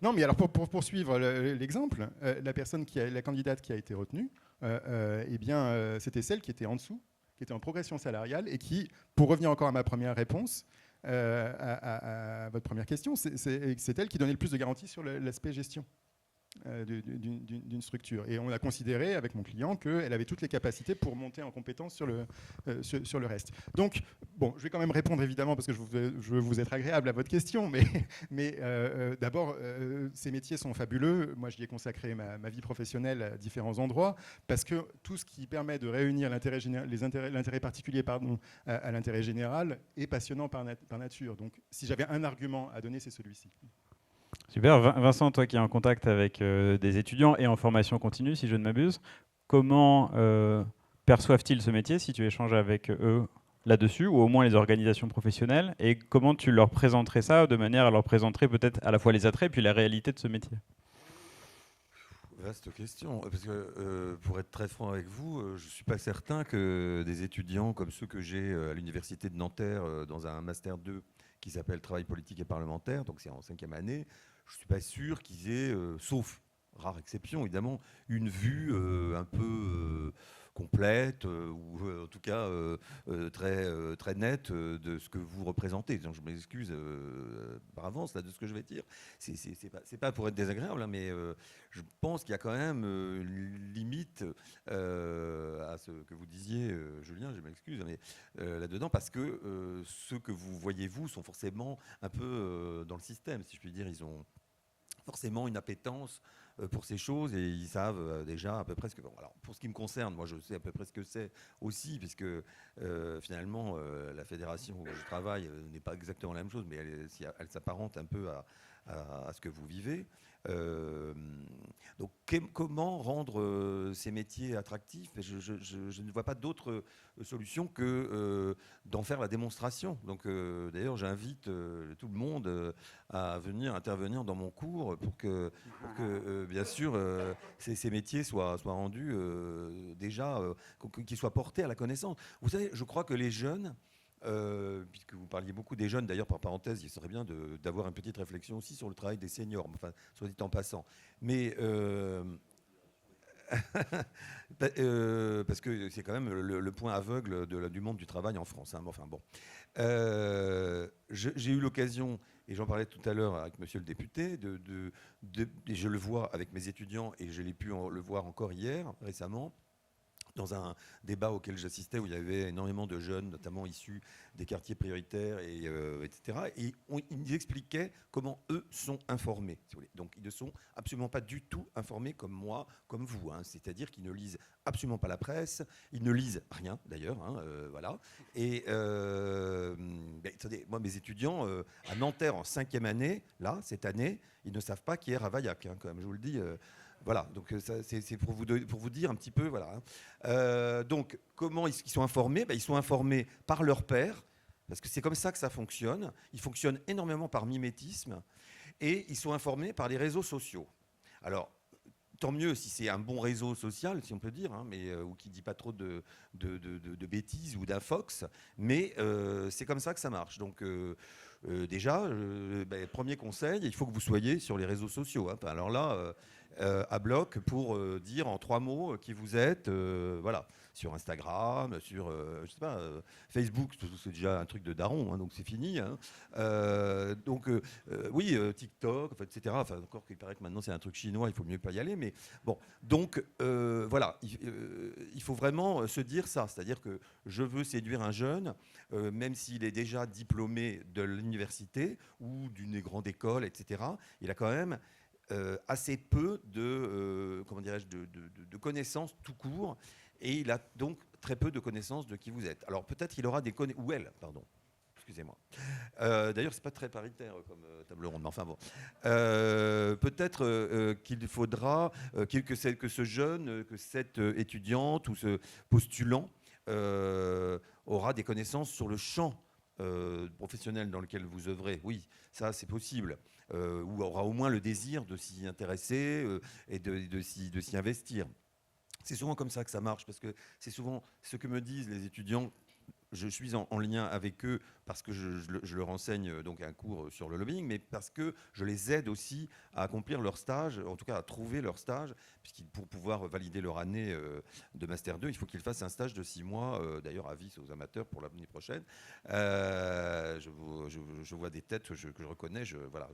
Non, mais alors pour poursuivre l'exemple, la candidate qui a été retenue, eh bien, c'était celle qui était en dessous, qui était en progression salariale et qui, pour revenir encore à ma première réponse, à votre première question, c'est elle qui donnait le plus de garanties sur l'aspect gestion d'une structure. Et on a considéré avec mon client qu'elle avait toutes les capacités pour monter en compétence sur le reste. Donc, bon, je vais quand même répondre évidemment parce que je veux vous être agréable à votre question, mais d'abord, ces métiers sont fabuleux. Moi, j'y ai consacré ma vie professionnelle à différents endroits parce que tout ce qui permet de réunir l'intérêt particulier à l'intérêt général est passionnant par nature. Donc, si j'avais un argument à donner, c'est celui-ci. Super. Vincent, toi qui es en contact avec des étudiants et en formation continue, si je ne m'abuse, comment perçoivent-ils ce métier si tu échanges avec eux là-dessus, ou au moins les organisations professionnelles, et comment tu leur présenterais ça de manière à leur présenter peut-être à la fois les attraits puis la réalité de ce métier? Vaste question, parce que pour être très franc avec vous, je ne suis pas certain que des étudiants comme ceux que j'ai à l'université de Nanterre dans un Master 2 qui s'appelle Travail politique et parlementaire, donc c'est en 5e année, je ne suis pas sûr qu'ils aient, sauf rare exception évidemment, une vue un peu complète ou en tout cas très nette de ce que vous représentez. Donc je m'excuse par avance là, de ce que je vais dire. C'est pas pour être désagréable, hein, mais je pense qu'il y a quand même une limite à ce que vous disiez, Julien, je m'excuse, mais là-dedans, parce que ceux que vous voyez, vous, sont forcément un peu dans le système, si je puis dire. Ils ont forcément une appétence pour ces choses et ils savent déjà à peu près ce que... Bon, alors, pour ce qui me concerne, moi je sais à peu près ce que c'est aussi, puisque finalement la fédération où je travaille n'est pas exactement la même chose, mais elle s'apparente un peu à ce que vous vivez. Donc comment rendre ces métiers attractifs? Je ne vois pas d'autre solution que d'en faire la démonstration. Donc d'ailleurs j'invite tout le monde à venir intervenir dans mon cours pour que bien sûr, ces métiers soient rendus déjà, qu'ils soient portés à la connaissance. Vous savez, je crois que les jeunes, puisque vous parliez beaucoup des jeunes, d'ailleurs, par parenthèse, il serait bien d'avoir une petite réflexion aussi sur le travail des seniors, enfin, soit dit en passant. Mais parce que c'est quand même le point aveugle du monde du travail en France. Hein. Enfin bon, j'ai eu l'occasion, et j'en parlais tout à l'heure avec Monsieur le député, et je le vois avec mes étudiants, et je l'ai pu le voir encore hier, récemment, dans un débat auquel j'assistais où il y avait énormément de jeunes, notamment issus des quartiers prioritaires, etc. Et ils nous expliquaient comment eux sont informés. Si vous voulez. Donc ils ne sont absolument pas du tout informés comme moi, comme vous. Hein. C'est-à-dire qu'ils ne lisent absolument pas la presse, ils ne lisent rien d'ailleurs. Hein, voilà. Et attendez, moi mes étudiants à Nanterre en 5e année, là, cette année, ils ne savent pas qui est Ravaillac, hein, quand même, je vous le dis. Voilà, donc c'est pour vous dire un petit peu, voilà. Donc, comment ils sont informés ? Ils sont informés par leur père, parce que c'est comme ça que ça fonctionne. Ils fonctionnent énormément par mimétisme, et ils sont informés par les réseaux sociaux. Alors, tant mieux si c'est un bon réseau social, si on peut dire, hein, mais, ou qui ne dit pas trop de bêtises ou d'infox, mais c'est comme ça que ça marche. Donc, déjà, premier conseil, il faut que vous soyez sur les réseaux sociaux. Hein. Alors là... à bloc pour dire en 3 mots qui vous êtes, voilà, sur Instagram, sur je sais pas, Facebook, c'est déjà un truc de daron, hein, donc c'est fini. Hein. Donc oui, TikTok, etc. Enfin encore qu'il paraît que maintenant c'est un truc chinois, il faut mieux pas y aller, mais bon. Donc voilà, il faut vraiment se dire ça, c'est-à-dire que je veux séduire un jeune, même s'il est déjà diplômé de l'université ou d'une grande école, etc. Il a quand même assez peu de connaissances tout court, et il a donc très peu de connaissances de qui vous êtes. Alors peut-être il aura des connaissances, ou elle, pardon, excusez-moi. D'ailleurs, c'est pas très paritaire comme table ronde, mais enfin bon. Peut-être qu'il faudra que ce jeune, que cette étudiante ou ce postulant aura des connaissances sur le champ professionnel dans lequel vous œuvrez. Oui, ça c'est possible. Ou aura au moins le désir de s'y intéresser et de s'y investir. C'est souvent comme ça que ça marche, parce que c'est souvent ce que me disent les étudiants. Je suis en lien avec eux parce que je leur enseigne donc un cours sur le lobbying, mais parce que je les aide aussi à accomplir leur stage, en tout cas à trouver leur stage, puisqu'ils, pour pouvoir valider leur année de Master 2, il faut qu'ils fassent un stage de 6 mois, d'ailleurs avis aux amateurs pour l'année prochaine. Je vois des têtes que je reconnais. Voilà,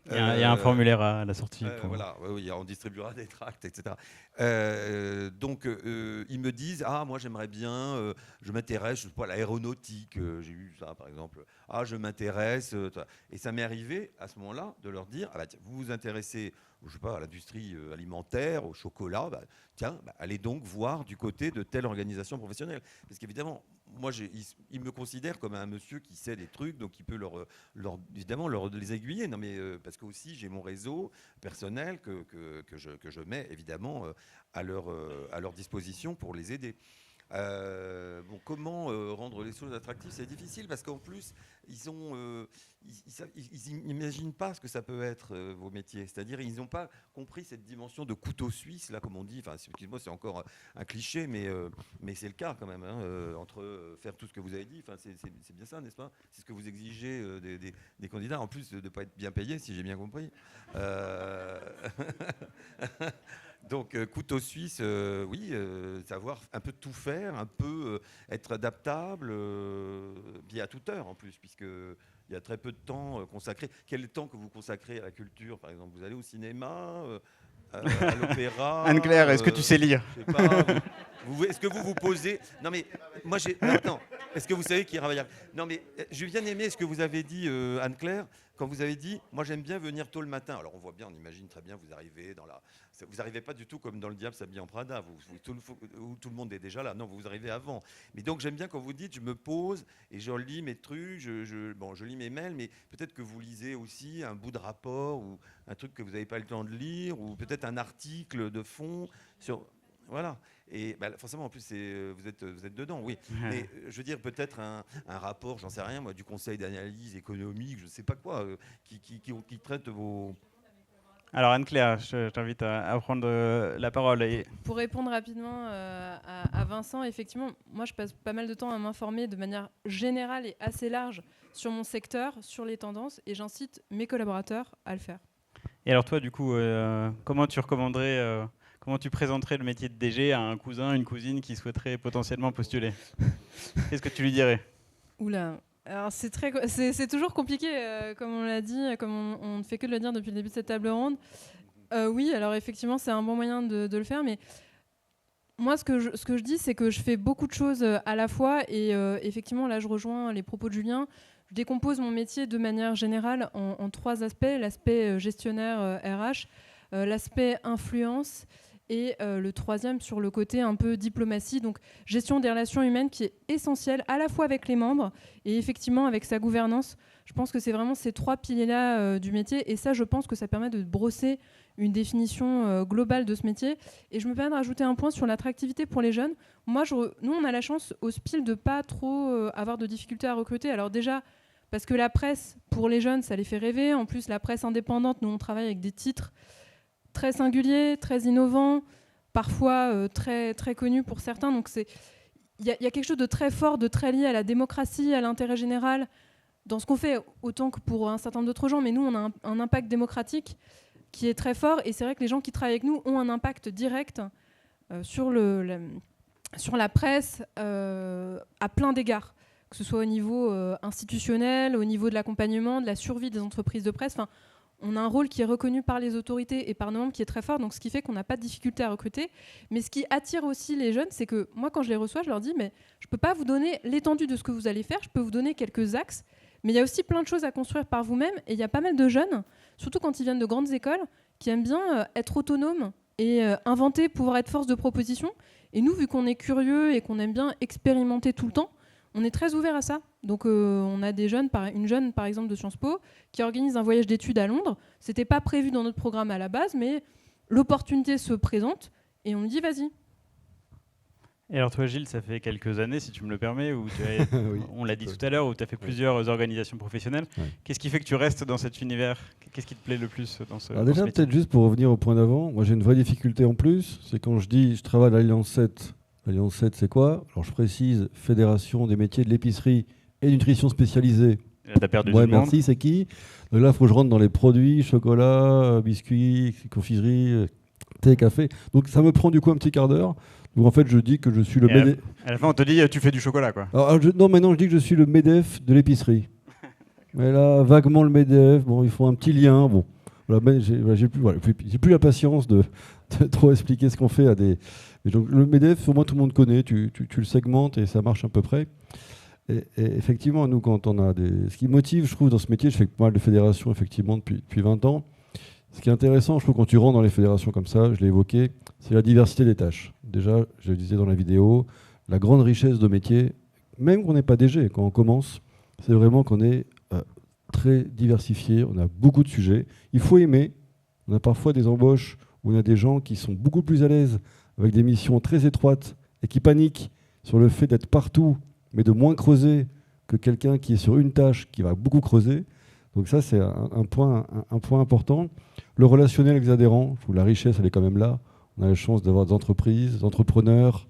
il y a un formulaire à la sortie. Voilà, oui, on distribuera des tracts, etc. Donc ils me disent, moi j'aimerais bien, je m'intéresse, je sais pas, à l'aéronautique, j'ai eu ça par exemple, je m'intéresse, et ça m'est arrivé à ce moment-là de leur dire, tiens, vous vous intéressez, je sais pas, à l'industrie alimentaire, au chocolat, allez donc voir du côté de telle organisation professionnelle, parce qu'évidemment moi ils me considèrent comme un monsieur qui sait des trucs, donc il peut évidemment les aiguiller, non mais parce que aussi j'ai mon réseau personnel que je mets évidemment à leur disposition pour les aider. Comment rendre les choses attractives, c'est difficile parce qu'en plus ils n'imaginent pas ce que ça peut être vos métiers, c'est-à-dire ils n'ont pas compris cette dimension de couteau suisse là, comme on dit. Enfin, excusez-moi, c'est encore un cliché, mais c'est le cas quand même, hein, entre faire tout ce que vous avez dit. Enfin, c'est bien ça, n'est-ce pas? C'est ce que vous exigez des candidats, en plus de ne pas être bien payés, si j'ai bien compris. Donc, couteau suisse, oui, savoir un peu tout faire, un peu être adaptable, puis à toute heure en plus, puisqu'il y a très peu de temps consacré. Quel est le temps que vous consacrez à la culture, par exemple? Vous allez au cinéma, à l'opéra? Anne-Claire, est-ce que tu sais lire? Je sais pas, est-ce que vous vous posez... Non mais, moi j'ai... Attends, est-ce que vous savez qui est Ravaillac? Non mais, j'ai bien aimé ce que vous avez dit, Anne-Claire, quand vous avez dit, moi j'aime bien venir tôt le matin. Alors on voit bien, on imagine très bien, vous arrivez dans la... Vous n'arrivez pas du tout comme dans Le Diable s'habille en Prada, où tout le monde est déjà là. Non, vous arrivez avant. Mais donc j'aime bien quand vous dites, je me pose et je lis mes trucs, je lis mes mails, mais peut-être que vous lisez aussi un bout de rapport ou un truc que vous n'avez pas le temps de lire, ou peut-être un article de fond sur... Voilà. Et forcément, en plus, vous êtes dedans, oui. Mais je veux dire, peut-être un rapport, j'en sais rien, moi, du Conseil d'analyse économique, je ne sais pas quoi, qui traite vos... Alors Anne-Claire, je t'invite à prendre la parole. Pour répondre rapidement à Vincent, effectivement, moi je passe pas mal de temps à m'informer de manière générale et assez large sur mon secteur, sur les tendances, et j'incite mes collaborateurs à le faire. Et alors toi, du coup, comment tu recommanderais, comment tu présenterais le métier de DG à un cousin, une cousine qui souhaiterait potentiellement postuler? Qu'est-ce que tu lui dirais? Oula. Alors c'est toujours compliqué, comme on l'a dit, comme on ne fait que de le dire depuis le début de cette table ronde. Oui, alors effectivement, c'est un bon moyen de le faire, mais moi, ce que je dis, c'est que je fais beaucoup de choses à la fois, et effectivement, là, je rejoins les propos de Julien. Je décompose mon métier de manière générale en 3 aspects. L'aspect gestionnaire RH, l'aspect influence, et le 3e sur le côté un peu diplomatie, donc gestion des relations humaines, qui est essentielle à la fois avec les membres et effectivement avec sa gouvernance. Je pense que c'est vraiment ces 3 piliers-là du métier, et ça, je pense que ça permet de brosser une définition globale de ce métier. Et je me permets de rajouter un point sur l'attractivité pour les jeunes. Moi, nous, on a la chance au SPIL de pas trop avoir de difficultés à recruter. Alors déjà, parce que la presse, pour les jeunes, ça les fait rêver. En plus, la presse indépendante, nous, on travaille avec des titres très singuliers, très innovants, parfois très, très connus pour certains. Donc il y a quelque chose de très fort, de très lié à la démocratie, à l'intérêt général, dans ce qu'on fait, autant que pour un certain nombre d'autres gens. Mais nous, on a un impact démocratique qui est très fort, et c'est vrai que les gens qui travaillent avec nous ont un impact direct sur la presse à plein d'égards, que ce soit au niveau institutionnel, au niveau de l'accompagnement, de la survie des entreprises de presse. Enfin, on a un rôle qui est reconnu par les autorités et par nos membres qui est très fort, donc ce qui fait qu'on n'a pas de difficulté à recruter. Mais ce qui attire aussi les jeunes, c'est que moi, quand je les reçois, je leur dis, mais je ne peux pas vous donner l'étendue de ce que vous allez faire, je peux vous donner quelques axes, mais il y a aussi plein de choses à construire par vous-même, et il y a pas mal de jeunes, surtout quand ils viennent de grandes écoles, qui aiment bien être autonomes et inventer, pouvoir être force de proposition. Et nous, vu qu'on est curieux et qu'on aime bien expérimenter tout le temps, on est très ouvert à ça. Donc on a une jeune par exemple de Sciences Po qui organise un voyage d'études à Londres. C'était pas prévu dans notre programme à la base, mais l'opportunité se présente et on me dit vas-y. Et alors toi, Gilles, ça fait quelques années, si tu me le permets, où Oui, on l'a dit tout à l'heure, où tu as fait plusieurs organisations professionnelles. Ouais. Qu'est-ce qui fait que tu restes dans cet univers? Qu'est-ce qui te plaît le plus dans ce Alors dans ce déjà, métier? peut-être juste pour revenir au point d'avant, moi j'ai une vraie difficulté en plus, c'est quand je dis je travaille à l'Alliance 7. L'Alliance 7, c'est quoi? Alors je précise, Fédération des métiers de l'épicerie et nutrition spécialisée. Là, t'as perdu Ouais, du monde. merci, c'est qui? Donc là, il faut que je rentre dans les produits, chocolat, biscuits, confiserie, thé, café. Donc ça me prend du coup un petit quart d'heure. Donc en fait, je dis que je suis le Et MEDEF. à la fin, on te dit tu fais du chocolat, quoi. Non, maintenant je dis que je suis le MEDEF de l'épicerie. Mais là, vaguement le MEDEF, bon, il faut un petit lien. Bon, voilà, mais j'ai plus la patience de trop expliquer ce qu'on fait à des. Et donc le MEDEF, au moins tout le monde connaît, tu le segmentes et ça marche à peu près. Et effectivement, nous, quand on a ce qui motive, je trouve, dans ce métier, je fais pas mal de fédérations, effectivement, depuis 20 ans. Ce qui est intéressant, je trouve, quand tu rentres dans les fédérations comme ça, je l'ai évoqué, c'est la diversité des tâches. Déjà, je le disais dans la vidéo, la grande richesse de métier, même qu'on n'est pas DG, quand on commence, c'est vraiment qu'on est très diversifié, on a beaucoup de sujets. Il faut aimer. On a parfois des embauches où on a des gens qui sont beaucoup plus à l'aise avec des missions très étroites et qui paniquent sur le fait d'être partout, mais de moins creuser que quelqu'un qui est sur une tâche qui va beaucoup creuser. Donc ça, c'est un point important. Le relationnel avec les adhérents, la richesse, elle est quand même là. On a la chance d'avoir des entreprises, des entrepreneurs,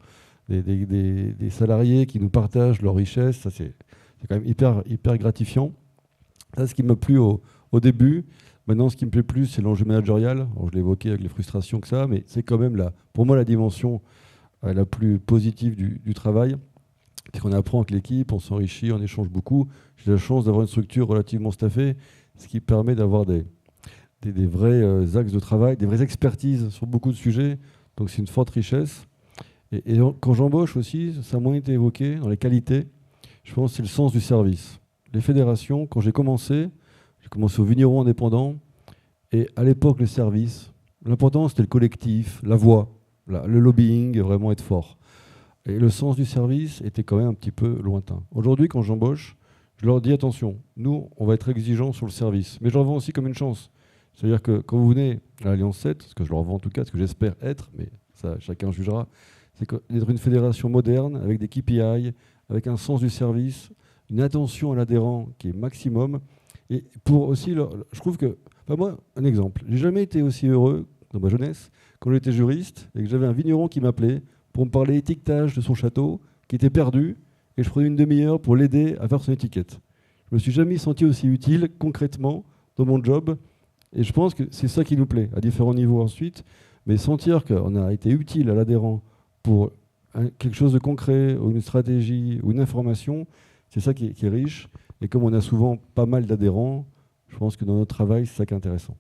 des salariés qui nous partagent leur richesse. Ça, c'est quand même hyper gratifiant. Ça, ce qui m'a plu au début. Maintenant, ce qui me plaît plus, c'est l'enjeu managérial. Alors, je l'ai évoqué avec les frustrations que ça, mais c'est quand même, pour moi, la dimension la plus positive du travail. C'est qu'on apprend avec l'équipe, on s'enrichit, on échange beaucoup. J'ai la chance d'avoir une structure relativement staffée, ce qui permet d'avoir des vrais axes de travail, des vraies expertises sur beaucoup de sujets. Donc c'est une forte richesse. Et quand j'embauche aussi, ça a moins été évoqué dans les qualités, je pense que c'est le sens du service. Les fédérations, quand j'ai commencé au vigneron indépendant, et à l'époque le service, l'important c'était le collectif, la voix, le lobbying, vraiment être fort. Et le sens du service était quand même un petit peu lointain. Aujourd'hui, quand j'embauche, je leur dis attention, nous, on va être exigeants sur le service. Mais je leur vends aussi comme une chance. C'est-à-dire que quand vous venez à l'Alliance 7, ce que je leur vends en tout cas, ce que j'espère être, mais ça, chacun jugera, c'est d'être une fédération moderne, avec des KPI, avec un sens du service, une attention à l'adhérent qui est maximum. Et pour aussi, je trouve que Enfin, moi, un exemple. J'ai jamais été aussi heureux dans ma jeunesse quand j'étais juriste et que j'avais un vigneron qui m'appelait pour me parler étiquetage de son château qui était perdu et je prenais une demi-heure pour l'aider à faire son étiquette. Je me suis jamais senti aussi utile concrètement dans mon job et je pense que c'est ça qui nous plaît à différents niveaux ensuite, mais sentir qu'on a été utile à l'adhérent pour quelque chose de concret ou une stratégie ou une information, c'est ça qui est riche. Et comme on a souvent pas mal d'adhérents, je pense que dans notre travail, c'est ça qui est intéressant.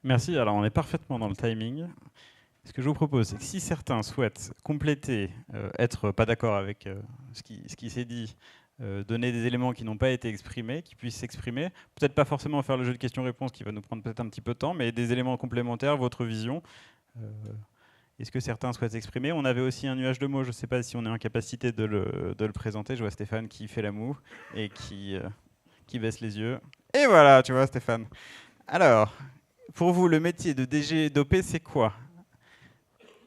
Merci. Alors, on est parfaitement dans le timing. Ce que je vous propose, c'est que si certains souhaitent compléter, être pas d'accord avec ce qui s'est dit, donner des éléments qui n'ont pas été exprimés, qui puissent s'exprimer, peut-être pas forcément faire le jeu de questions-réponses qui va nous prendre peut-être un petit peu de temps, mais des éléments complémentaires, votre vision. Est-ce que certains souhaitent s'exprimer? On avait aussi un nuage de mots, je ne sais pas si on est en capacité de le présenter. Je vois Stéphane qui fait la moue et qui baisse les yeux. Et voilà, tu vois Stéphane. Alors, pour vous, le métier de DG d'OP, c'est quoi?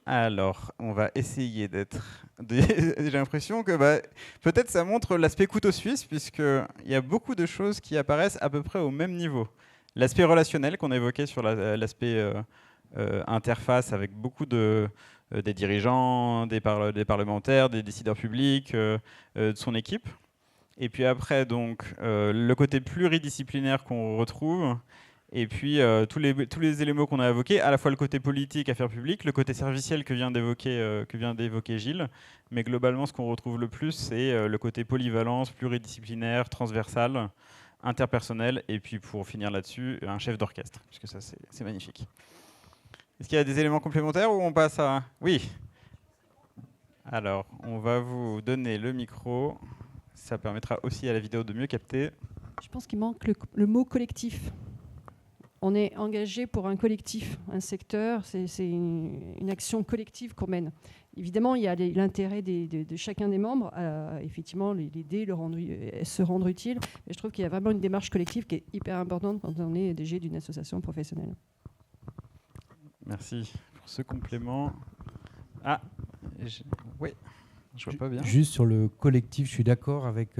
Alors, on va essayer d'être... J'ai l'impression que peut-être ça montre l'aspect couteau suisse, puisqu'il y a beaucoup de choses qui apparaissent à peu près au même niveau. L'aspect relationnel qu'on évoquait sur l'aspect... interface avec beaucoup des dirigeants, des parlementaires, des décideurs publics, de son équipe. Et puis après, donc, le côté pluridisciplinaire qu'on retrouve, et puis tous les éléments qu'on a évoqués, à la fois le côté politique, affaires publiques, le côté serviciel que vient d'évoquer Gilles, mais globalement, ce qu'on retrouve le plus, c'est le côté polyvalence, pluridisciplinaire, transversal, interpersonnel, et puis pour finir là-dessus, un chef d'orchestre, puisque ça, c'est magnifique. Est-ce qu'il y a des éléments complémentaires ou on passe à... Oui. Alors, on va vous donner le micro. Ça permettra aussi à la vidéo de mieux capter. Je pense qu'il manque le mot collectif. On est engagé pour un collectif, un secteur, c'est une action collective qu'on mène. Évidemment, il y a l'intérêt de chacun des membres à effectivement l'aider, se rendre utile. Mais je trouve qu'il y a vraiment une démarche collective qui est hyper importante quand on est DG d'une association professionnelle. Merci pour ce complément. Ah, oui, je vois pas bien. Juste sur le collectif, je suis d'accord avec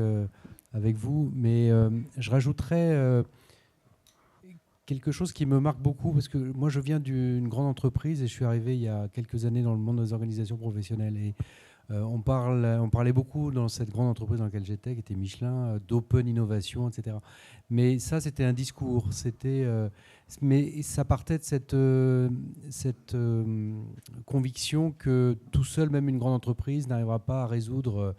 vous, mais je rajouterais quelque chose qui me marque beaucoup, parce que moi je viens d'une grande entreprise et je suis arrivé il y a quelques années dans le monde des organisations professionnelles. Et on parlait beaucoup dans cette grande entreprise dans laquelle j'étais, qui était Michelin, d'open innovation, etc. Mais ça, c'était un discours. Mais ça partait de cette conviction que tout seul, même une grande entreprise, n'arrivera pas à résoudre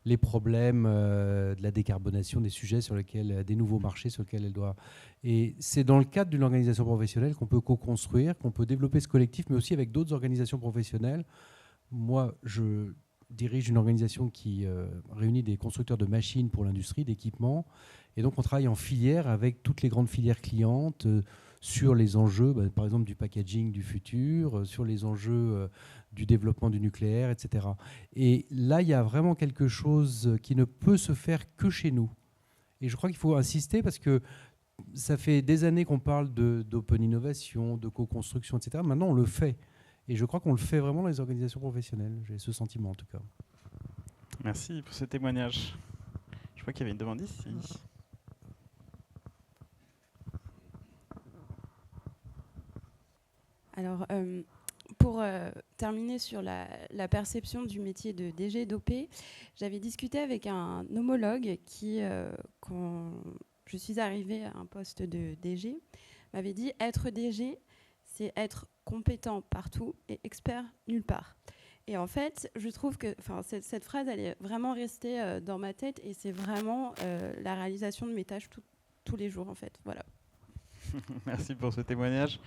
les problèmes de la décarbonation, des sujets sur lesquels, des nouveaux marchés sur lesquels elle doit. Et c'est dans le cadre d'une organisation professionnelle qu'on peut co-construire, qu'on peut développer ce collectif, mais aussi avec d'autres organisations professionnelles. Moi, je dirige une organisation qui réunit des constructeurs de machines pour l'industrie, d'équipements. Et donc, on travaille en filière avec toutes les grandes filières clientes sur les enjeux, par exemple, du packaging du futur, sur les enjeux du développement du nucléaire, etc. Et là, il y a vraiment quelque chose qui ne peut se faire que chez nous. Et je crois qu'il faut insister parce que ça fait des années qu'on parle d'open innovation, de co-construction, etc. Maintenant, on le fait. Et je crois qu'on le fait vraiment dans les organisations professionnelles. J'ai ce sentiment, en tout cas. Merci pour ce témoignage. Je crois qu'il y avait une demande ici. Alors, pour terminer sur la perception du métier de DG d'OP, j'avais discuté avec un homologue qui, quand je suis arrivée à un poste de DG, m'avait dit « Être DG, c'est être compétent partout et expert nulle part ». Et en fait, je trouve que cette phrase, elle est vraiment restée dans ma tête et c'est vraiment la réalisation de mes tâches tous les jours, en fait. Voilà. Merci pour ce témoignage.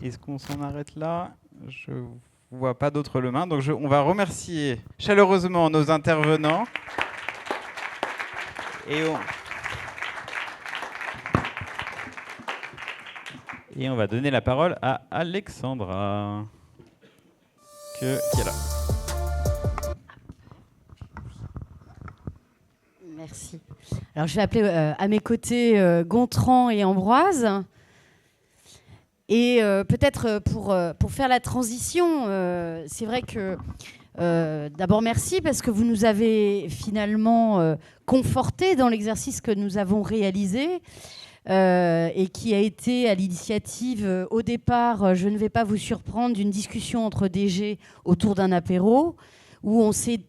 Est-ce qu'on s'en arrête là? Je ne vois pas d'autres mains. Donc on va remercier chaleureusement nos intervenants. Et on va donner la parole à Alexandra, qui est là. Merci. Alors je vais appeler à mes côtés Gontran et Ambroise. Et peut-être pour faire la transition, c'est vrai que d'abord merci parce que vous nous avez finalement confortés dans l'exercice que nous avons réalisé. et qui a été à l'initiative, au départ, je ne vais pas vous surprendre, d'une discussion entre DG autour d'un apéro, où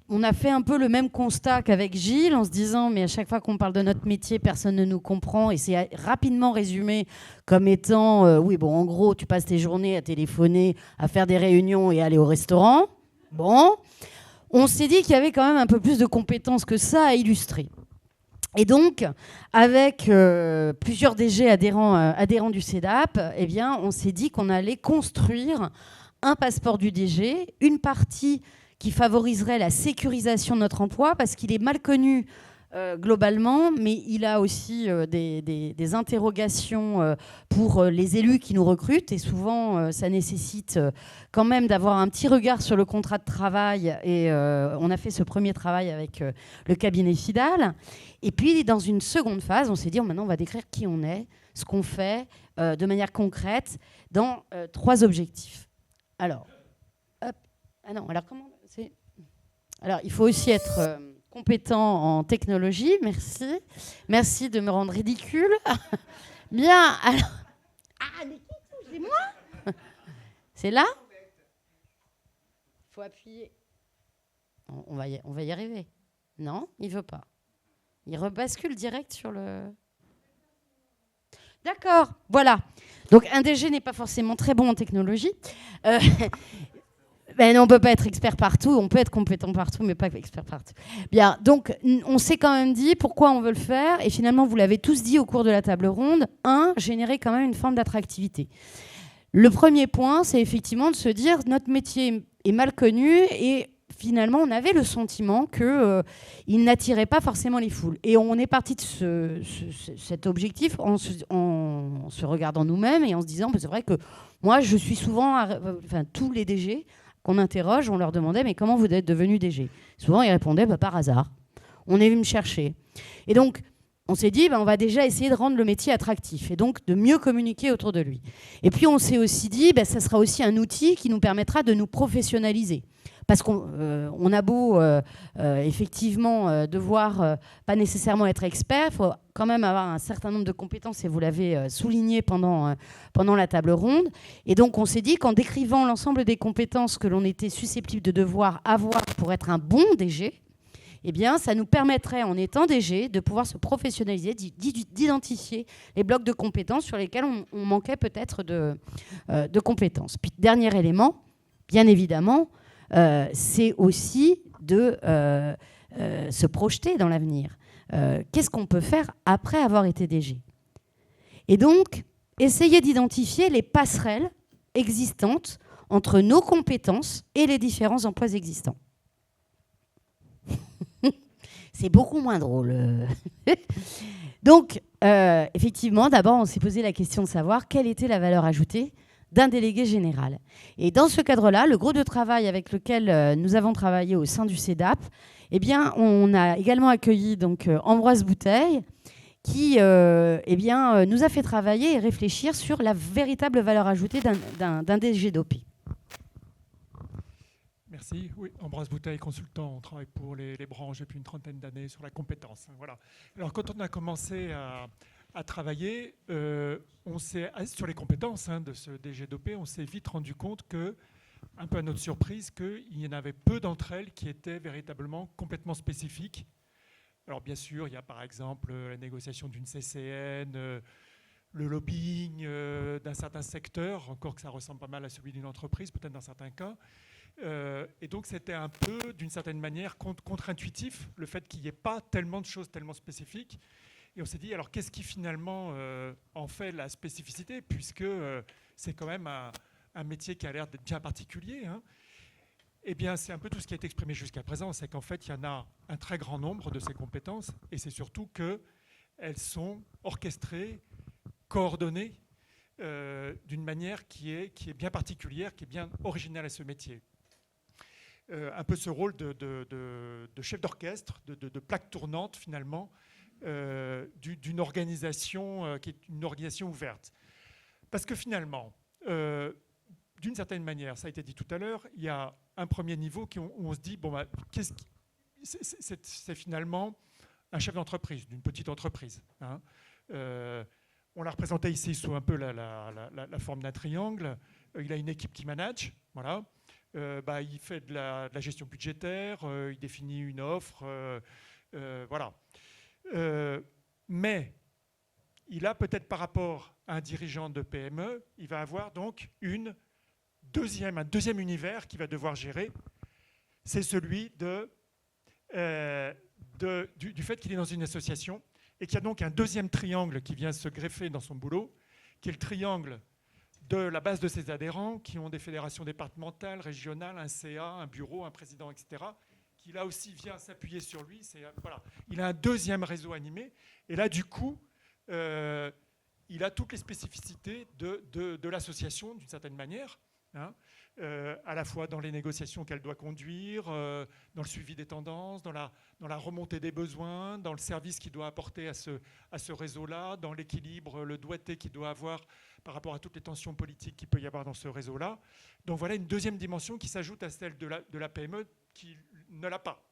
on a fait un peu le même constat qu'avec Gilles, en se disant, mais à chaque fois qu'on parle de notre métier, personne ne nous comprend, et c'est rapidement résumé comme étant, oui, bon, en gros, tu passes tes journées à téléphoner, à faire des réunions et à aller au restaurant. Bon, on s'est dit qu'il y avait quand même un peu plus de compétences que ça à illustrer. Et donc, avec plusieurs DG adhérents du CEDAP, eh bien, on s'est dit qu'on allait construire un passeport du DG, une partie qui favoriserait la sécurisation de notre emploi, parce qu'il est mal connu globalement, mais il a aussi des interrogations pour les élus qui nous recrutent, et souvent ça nécessite quand même d'avoir un petit regard sur le contrat de travail, et on a fait ce premier travail avec le cabinet FIDAL. Et puis dans une seconde phase, on s'est dit, maintenant on va décrire qui on est, ce qu'on fait de manière concrète dans 3 objectifs. Alors, hop, ah non, alors comment c'est... Alors il faut aussi être compétent en technologie, merci. Merci de me rendre ridicule. Bien, alors... Ah, mais c'est moi. C'est là. Il faut appuyer. On va y arriver. Non, il veut pas. Il rebascule direct sur le... D'accord, voilà. Donc un DG n'est pas forcément très bon en technologie. Ben non, on ne peut pas être expert partout, on peut être compétent partout, mais pas expert partout. Bien, donc on s'est quand même dit pourquoi on veut le faire, et finalement, vous l'avez tous dit au cours de la table ronde, générer quand même une forme d'attractivité. Le premier point, c'est effectivement de se dire notre métier est mal connu, et finalement, on avait le sentiment qu'il n'attirait pas forcément les foules. Et on est parti de cet objectif en se regardant nous-mêmes et en se disant, c'est vrai que moi, je suis souvent, tous les DG qu'on interroge, on leur demandait, mais comment vous êtes devenu DG ? Souvent, ils répondaient, par hasard. On est venu me chercher. Et donc, on s'est dit, on va déjà essayer de rendre le métier attractif et donc de mieux communiquer autour de lui. Et puis, on s'est aussi dit, ça sera aussi un outil qui nous permettra de nous professionnaliser. Parce qu'on a beau, effectivement, devoir pas nécessairement être expert, il faut quand même avoir un certain nombre de compétences, et vous l'avez souligné pendant la table ronde. Et donc, on s'est dit qu'en décrivant l'ensemble des compétences que l'on était susceptible de devoir avoir pour être un bon DG, eh bien, ça nous permettrait, en étant DG, de pouvoir se professionnaliser, d'identifier les blocs de compétences sur lesquels on manquait peut-être de compétences. Puis, dernier élément, bien évidemment, c'est aussi de se projeter dans l'avenir. Qu'est-ce qu'on peut faire après avoir été DG ? Et donc, essayer d'identifier les passerelles existantes entre nos compétences et les différents emplois existants. C'est beaucoup moins drôle. Donc, effectivement, d'abord, on s'est posé la question de savoir quelle était la valeur ajoutée d'un délégué général. Et dans ce cadre-là, le groupe de travail avec lequel nous avons travaillé au sein du CEDAP, eh bien, on a également accueilli donc, Ambroise Bouteille, qui nous a fait travailler et réfléchir sur la véritable valeur ajoutée d'un DG d'OP. Merci. Oui, Ambroise Bouteille, consultant. On travaille pour les branches depuis une trentaine d'années sur la compétence. Voilà. Alors, quand on a commencé à travailler, sur les compétences de ce DG d'OP, on s'est vite rendu compte que, un peu à notre surprise, qu'il y en avait peu d'entre elles qui étaient véritablement complètement spécifiques. Alors bien sûr, il y a par exemple la négociation d'une CCN, le lobbying d'un certain secteur, encore que ça ressemble pas mal à celui d'une entreprise, peut-être dans certains cas. Et donc c'était un peu, d'une certaine manière, contre-intuitif, le fait qu'il n'y ait pas tellement de choses tellement spécifiques. Et on s'est dit, alors qu'est-ce qui finalement en fait la spécificité, puisque c'est quand même un métier qui a l'air d'être bien particulier, hein. Eh bien, c'est un peu tout ce qui a été exprimé jusqu'à présent, c'est qu'en fait, il y en a un très grand nombre de ces compétences, et c'est surtout qu'elles sont orchestrées, coordonnées, d'une manière qui est bien particulière, qui est bien originale à ce métier. Un peu ce rôle de chef d'orchestre, de plaque tournante, finalement, d'une organisation qui est une organisation ouverte. Parce que finalement, d'une certaine manière, ça a été dit tout à l'heure, il y a un premier niveau où on se dit, c'est finalement un chef d'entreprise, d'une petite entreprise. Hein. On l'a représenté ici sous un peu la forme d'un triangle. Il a une équipe qui manage, voilà. Il fait de la gestion budgétaire, il définit une offre, voilà. Mais il a peut-être par rapport à un dirigeant de PME, il va avoir donc un deuxième univers qu'il va devoir gérer. C'est celui du fait qu'il est dans une association et qu'il y a donc un deuxième triangle qui vient se greffer dans son boulot, qui est le triangle de la base de ses adhérents, qui ont des fédérations départementales, régionales, un CA, un bureau, un président, etc., qui là aussi vient s'appuyer sur lui. Voilà. Il a un deuxième réseau animé. Et là, du coup, il a toutes les spécificités de l'association, d'une certaine manière, hein, à la fois dans les négociations qu'elle doit conduire, dans le suivi des tendances, dans la remontée des besoins, dans le service qu'il doit apporter à ce réseau-là, dans l'équilibre, le doigté qu'il doit avoir par rapport à toutes les tensions politiques qu'il peut y avoir dans ce réseau-là. Donc voilà une deuxième dimension qui s'ajoute à celle de la PME qui ne l'a pas.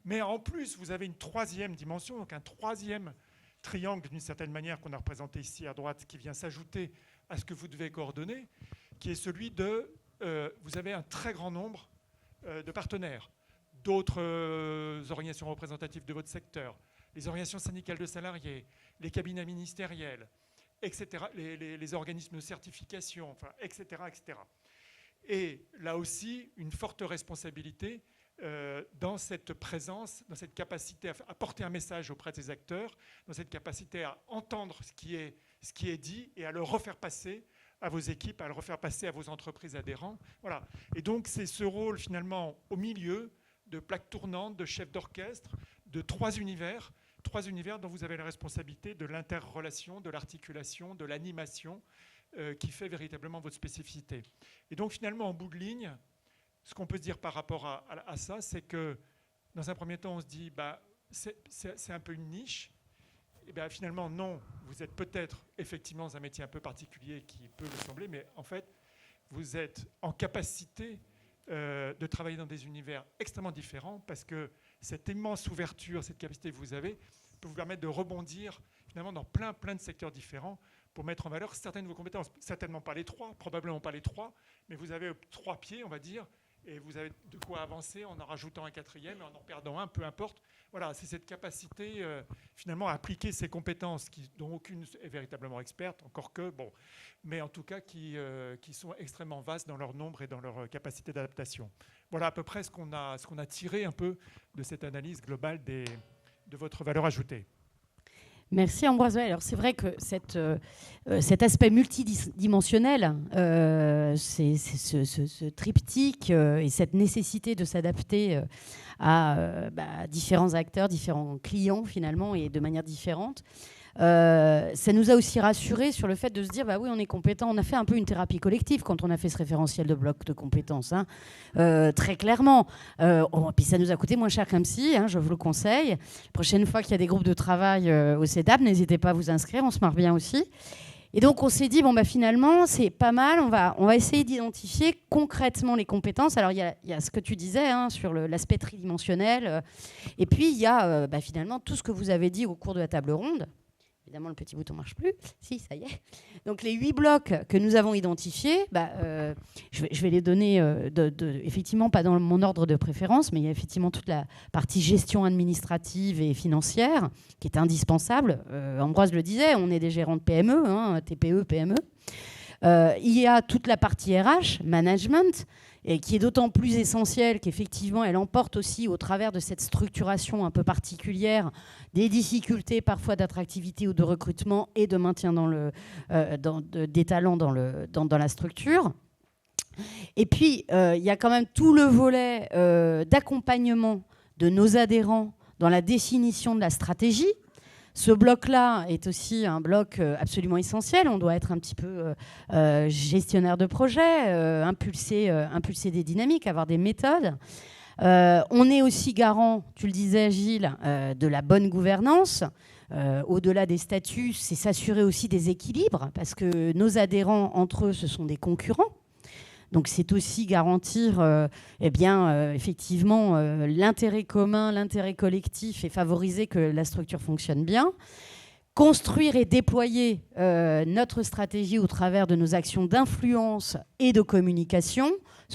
Mais en plus, vous avez une troisième dimension, donc un troisième triangle d'une certaine manière qu'on a représenté ici à droite, qui vient s'ajouter à ce que vous devez coordonner, qui est celui de... vous avez un très grand nombre de partenaires, d'autres organisations représentatives de votre secteur, les organisations syndicales de salariés, les cabinets ministériels, etc., les organismes de certification, enfin, etc., etc. Et là aussi, une forte responsabilité dans cette présence, dans cette capacité à porter un message auprès de ces acteurs, dans cette capacité à entendre ce qui est dit et à le refaire passer à vos équipes, à le refaire passer à vos entreprises adhérents. Voilà. Et donc, c'est ce rôle, finalement, au milieu de plaque tournante, de chef d'orchestre, de trois univers dont vous avez la responsabilité de l'interrelation, de l'articulation, de l'animation, qui fait véritablement votre spécificité. Et donc, finalement, en bout de ligne, ce qu'on peut se dire par rapport à ça, c'est que, dans un premier temps, on se dit, c'est un peu une niche. Et bien, finalement, non, vous êtes peut-être effectivement dans un métier un peu particulier qui peut le sembler, mais en fait, vous êtes en capacité de travailler dans des univers extrêmement différents parce que cette immense ouverture, cette capacité que vous avez peut vous permettre de rebondir finalement dans plein de secteurs différents pour mettre en valeur certaines de vos compétences. Certainement pas les trois, probablement pas les trois, mais vous avez 3 pieds, on va dire, et vous avez de quoi avancer en rajoutant un 4e et en perdant un, peu importe. Voilà, c'est cette capacité finalement à appliquer ces compétences dont aucune est véritablement experte, encore que, bon, mais en tout cas qui sont extrêmement vastes dans leur nombre et dans leur capacité d'adaptation. Voilà à peu près ce qu'on a tiré un peu de cette analyse globale de votre valeur ajoutée. Merci Ambroise. Alors c'est vrai que cet aspect multidimensionnel, ce triptyque et cette nécessité de s'adapter à différents acteurs, différents clients finalement et de manière différente, ça nous a aussi rassurés sur le fait de se dire oui, on est compétent. On a fait un peu une thérapie collective quand on a fait ce référentiel de bloc de compétences, hein, très clairement. Puis ça nous a coûté moins cher qu'un psy, hein, je vous le conseille. La prochaine fois qu'il y a des groupes de travail au CEDAP, n'hésitez pas à vous inscrire, on se marre bien aussi. Et donc on s'est dit finalement c'est pas mal, on va essayer d'identifier concrètement les compétences. Alors il y a ce que tu disais hein, sur l'aspect tridimensionnel, et puis il y a finalement tout ce que vous avez dit au cours de la table ronde. Évidemment, le petit bouton ne marche plus. Si, ça y est. Donc, les 8 blocs que nous avons identifiés, je vais les donner, effectivement, pas dans mon ordre de préférence, mais il y a effectivement toute la partie gestion administrative et financière qui est indispensable. Ambroise le disait, on est des gérants de PME, hein, TPE, PME. Il y a toute la partie RH, management, et qui est d'autant plus essentielle qu'effectivement, elle emporte aussi, au travers de cette structuration un peu particulière, des difficultés parfois d'attractivité ou de recrutement et de maintien des talents dans la structure. Et puis, il y a quand même tout le volet d'accompagnement de nos adhérents dans la définition de la stratégie. Ce bloc-là est aussi un bloc absolument essentiel. On doit être un petit peu gestionnaire de projet, impulser des dynamiques, avoir des méthodes. On est aussi garant, tu le disais Gilles, de la bonne gouvernance. Au-delà des statuts, c'est s'assurer aussi des équilibres, parce que nos adhérents, entre eux, ce sont des concurrents. Donc c'est aussi garantir effectivement l'intérêt commun, l'intérêt collectif et favoriser que la structure fonctionne bien. construire et déployer notre stratégie au travers de nos actions d'influence et de communication.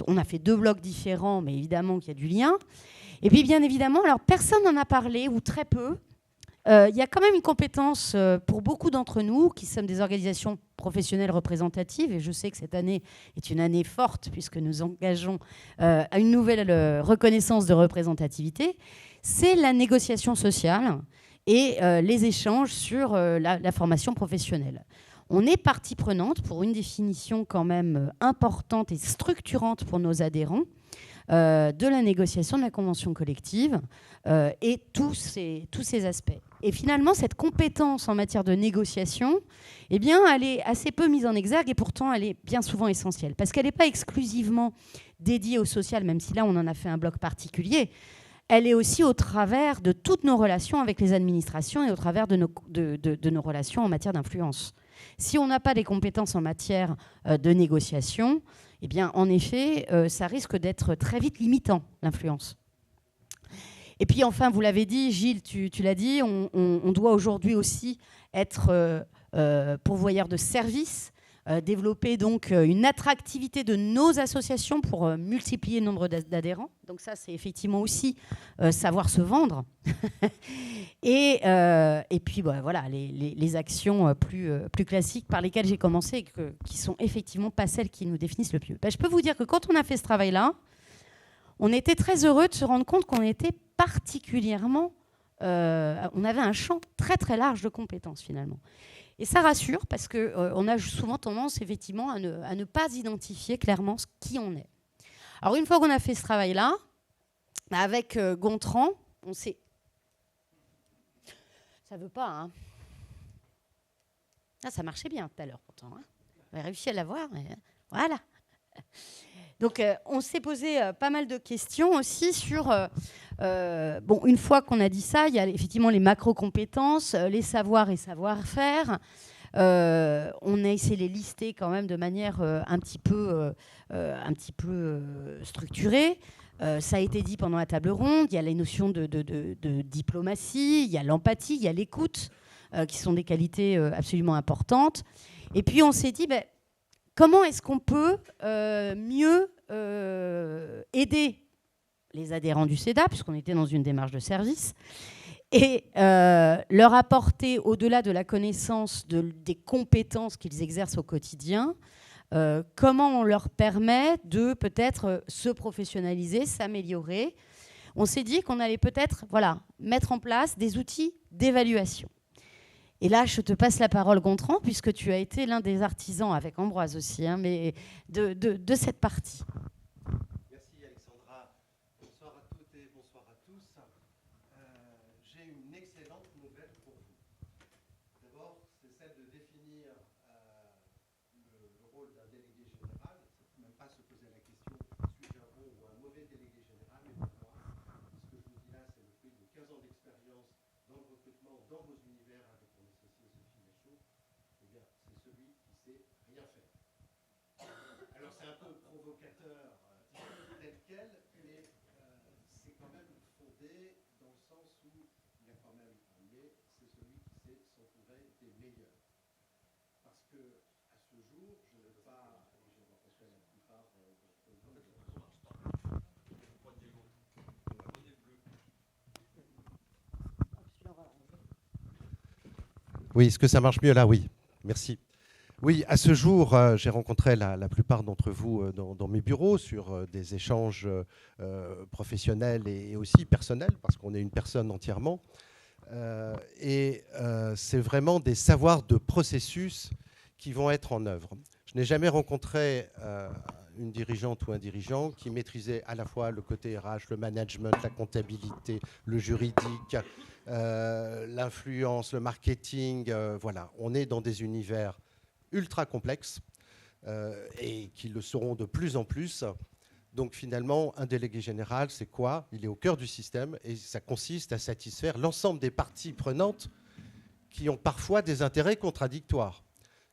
On a fait 2 blocs différents, mais évidemment qu'il y a du lien. Et puis bien évidemment, alors personne n'en a parlé, ou très peu. Il y a quand même une compétence pour beaucoup d'entre nous, qui sommes des organisations professionnelles représentatives, et je sais que cette année est une année forte, puisque nous engageons à une nouvelle reconnaissance de représentativité, c'est la négociation sociale et les échanges sur la formation professionnelle. On est partie prenante pour une définition quand même importante et structurante pour nos adhérents de la négociation de la convention collective et tous ces aspects. Et finalement, cette compétence en matière de négociation, eh bien, elle est assez peu mise en exergue et pourtant elle est bien souvent essentielle parce qu'elle n'est pas exclusivement dédiée au social, même si là on en a fait un bloc particulier. Elle est aussi au travers de toutes nos relations avec les administrations et au travers de nos relations en matière d'influence. Si on n'a pas des compétences en matière de négociation, eh bien, en effet, ça risque d'être très vite limitant, l'influence. Et puis, enfin, vous l'avez dit, Gilles, tu l'as dit, on doit aujourd'hui aussi être pourvoyeur de services, développer donc une attractivité de nos associations pour multiplier le nombre d'adhérents. Donc ça, c'est effectivement aussi savoir se vendre. et puis voilà, les actions plus classiques par lesquelles j'ai commencé, qui sont effectivement pas celles qui nous définissent le plus. Je peux vous dire que quand on a fait ce travail-là, on était très heureux de se rendre compte qu'on était particulièrement... on avait un champ très très large de compétences finalement. Et ça rassure parce qu'on a souvent tendance effectivement à ne pas identifier clairement qui on est. Alors une fois qu'on a fait ce travail-là, avec Gontran, on s'est... Ça veut pas, hein. Ah, ça marchait bien tout à l'heure pourtant. Hein. On a réussi à l'avoir, mais voilà. Donc on s'est posé pas mal de questions aussi sur... bon, une fois qu'on a dit ça, il y a effectivement les macro-compétences, les savoirs et savoir-faire. On a essayé de les lister quand même de manière un petit peu structurée. Ça a été dit pendant la table ronde. Il y a les notions de diplomatie, il y a l'empathie, il y a l'écoute, qui sont des qualités absolument importantes. Et puis on s'est dit... comment est-ce qu'on peut mieux aider les adhérents du CEDA, puisqu'on était dans une démarche de service, et leur apporter, au-delà de la connaissance des compétences qu'ils exercent au quotidien, comment on leur permet de peut-être se professionnaliser, s'améliorer. On s'est dit qu'on allait peut-être mettre en place des outils d'évaluation. Et là, je te passe la parole, Gontran, puisque tu as été l'un des artisans, avec Ambroise aussi, hein, mais de cette partie. Merci Alexandra. Bonsoir à toutes et bonsoir à tous. J'ai une excellente nouvelle pour vous. D'abord, c'est celle de définir le rôle d'un délégué général. Il ne faut même pas se poser la question, suis-je un bon ou un mauvais délégué général, mais pour moi, ce que je vous dis là, c'est le fruit de 15 ans d'expérience dans le recrutement, dans vos univers, avec mon associé Sophie Lachaud. Eh bien, c'est celui qui sait rien faire. Alors, c'est un peu provocateur tel quel, mais c'est quand même fondé dans le sens où il y a quand même un mais, c'est celui qui sait s'entourer des meilleurs. Parce que, à ce jour, je ne veux pas, et j'ai rencontré la plupart d'entre vous. Oui, est-ce que ça marche mieux là? Oui, merci. Oui, à ce jour, j'ai rencontré la plupart d'entre vous dans mes bureaux sur des échanges professionnels et aussi personnels, parce qu'on est une personne entièrement. C'est vraiment des savoirs de processus qui vont être en œuvre. Je n'ai jamais rencontré une dirigeante ou un dirigeant qui maîtrisait à la fois le côté RH, le management, la comptabilité, le juridique, l'influence, le marketing. Voilà, on est dans des univers ultra complexes et qui le seront de plus en plus. Donc finalement, un délégué général, c'est quoi? Il est au cœur du système et ça consiste à satisfaire l'ensemble des parties prenantes qui ont parfois des intérêts contradictoires.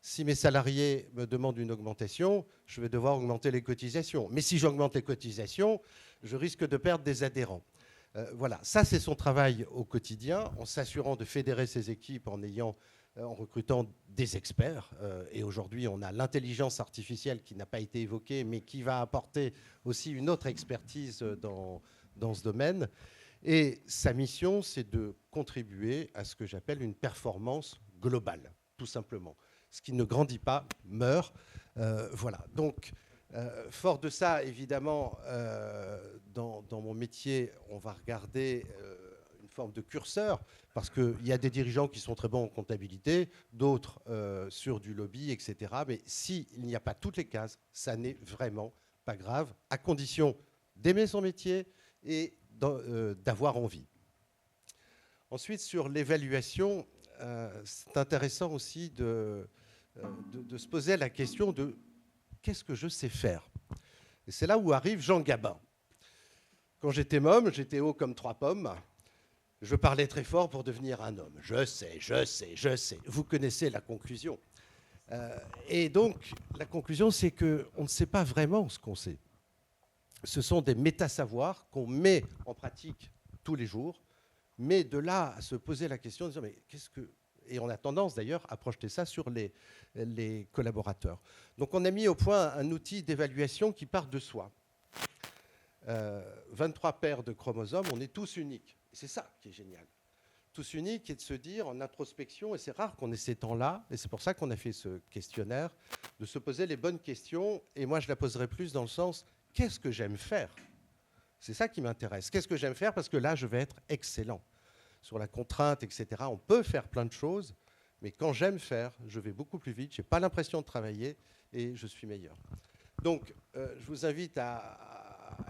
Si mes salariés me demandent une augmentation, je vais devoir augmenter les cotisations. Mais si j'augmente les cotisations, je risque de perdre des adhérents. Voilà, ça c'est son travail au quotidien, en s'assurant de fédérer ses équipes, en recrutant des experts. Et aujourd'hui, on a l'intelligence artificielle qui n'a pas été évoquée, mais qui va apporter aussi une autre expertise dans ce domaine. Et sa mission, c'est de contribuer à ce que j'appelle une performance globale, tout simplement. Ce qui ne grandit pas meurt. Voilà. Donc, fort de ça, évidemment, dans mon métier, on va regarder une forme de curseur, parce qu'il y a des dirigeants qui sont très bons en comptabilité, d'autres sur du lobby, etc. Mais s'il n'y a pas toutes les cases, ça n'est vraiment pas grave, à condition d'aimer son métier et d'avoir envie. Ensuite, sur l'évaluation, c'est intéressant aussi de se poser la question de qu'est-ce que je sais faire. Et c'est là où arrive Jean Gabin. Quand j'étais môme, j'étais haut comme 3 pommes. Je parlais très fort pour devenir un homme. Je sais, je sais, je sais. Vous connaissez la conclusion. Et donc, la conclusion, c'est qu'on ne sait pas vraiment ce qu'on sait. Ce sont des métasavoirs qu'on met en pratique tous les jours, mais de là à se poser la question, en disant, mais qu'est-ce que... Et on a tendance d'ailleurs à projeter ça sur les collaborateurs. Donc on a mis au point un outil d'évaluation qui part de soi. 23 paires de chromosomes, on est tous uniques. Et c'est ça qui est génial. Tous uniques, et de se dire en introspection, et c'est rare qu'on ait ces temps-là, et c'est pour ça qu'on a fait ce questionnaire, de se poser les bonnes questions. Et moi je la poserai plus dans le sens, qu'est-ce que j'aime faire? C'est ça qui m'intéresse. Qu'est-ce que j'aime faire? Parce que là, je vais être excellent. Sur la contrainte, etc., on peut faire plein de choses, mais quand j'aime faire, je vais beaucoup plus vite, je n'ai pas l'impression de travailler et je suis meilleur. Donc, je vous invite à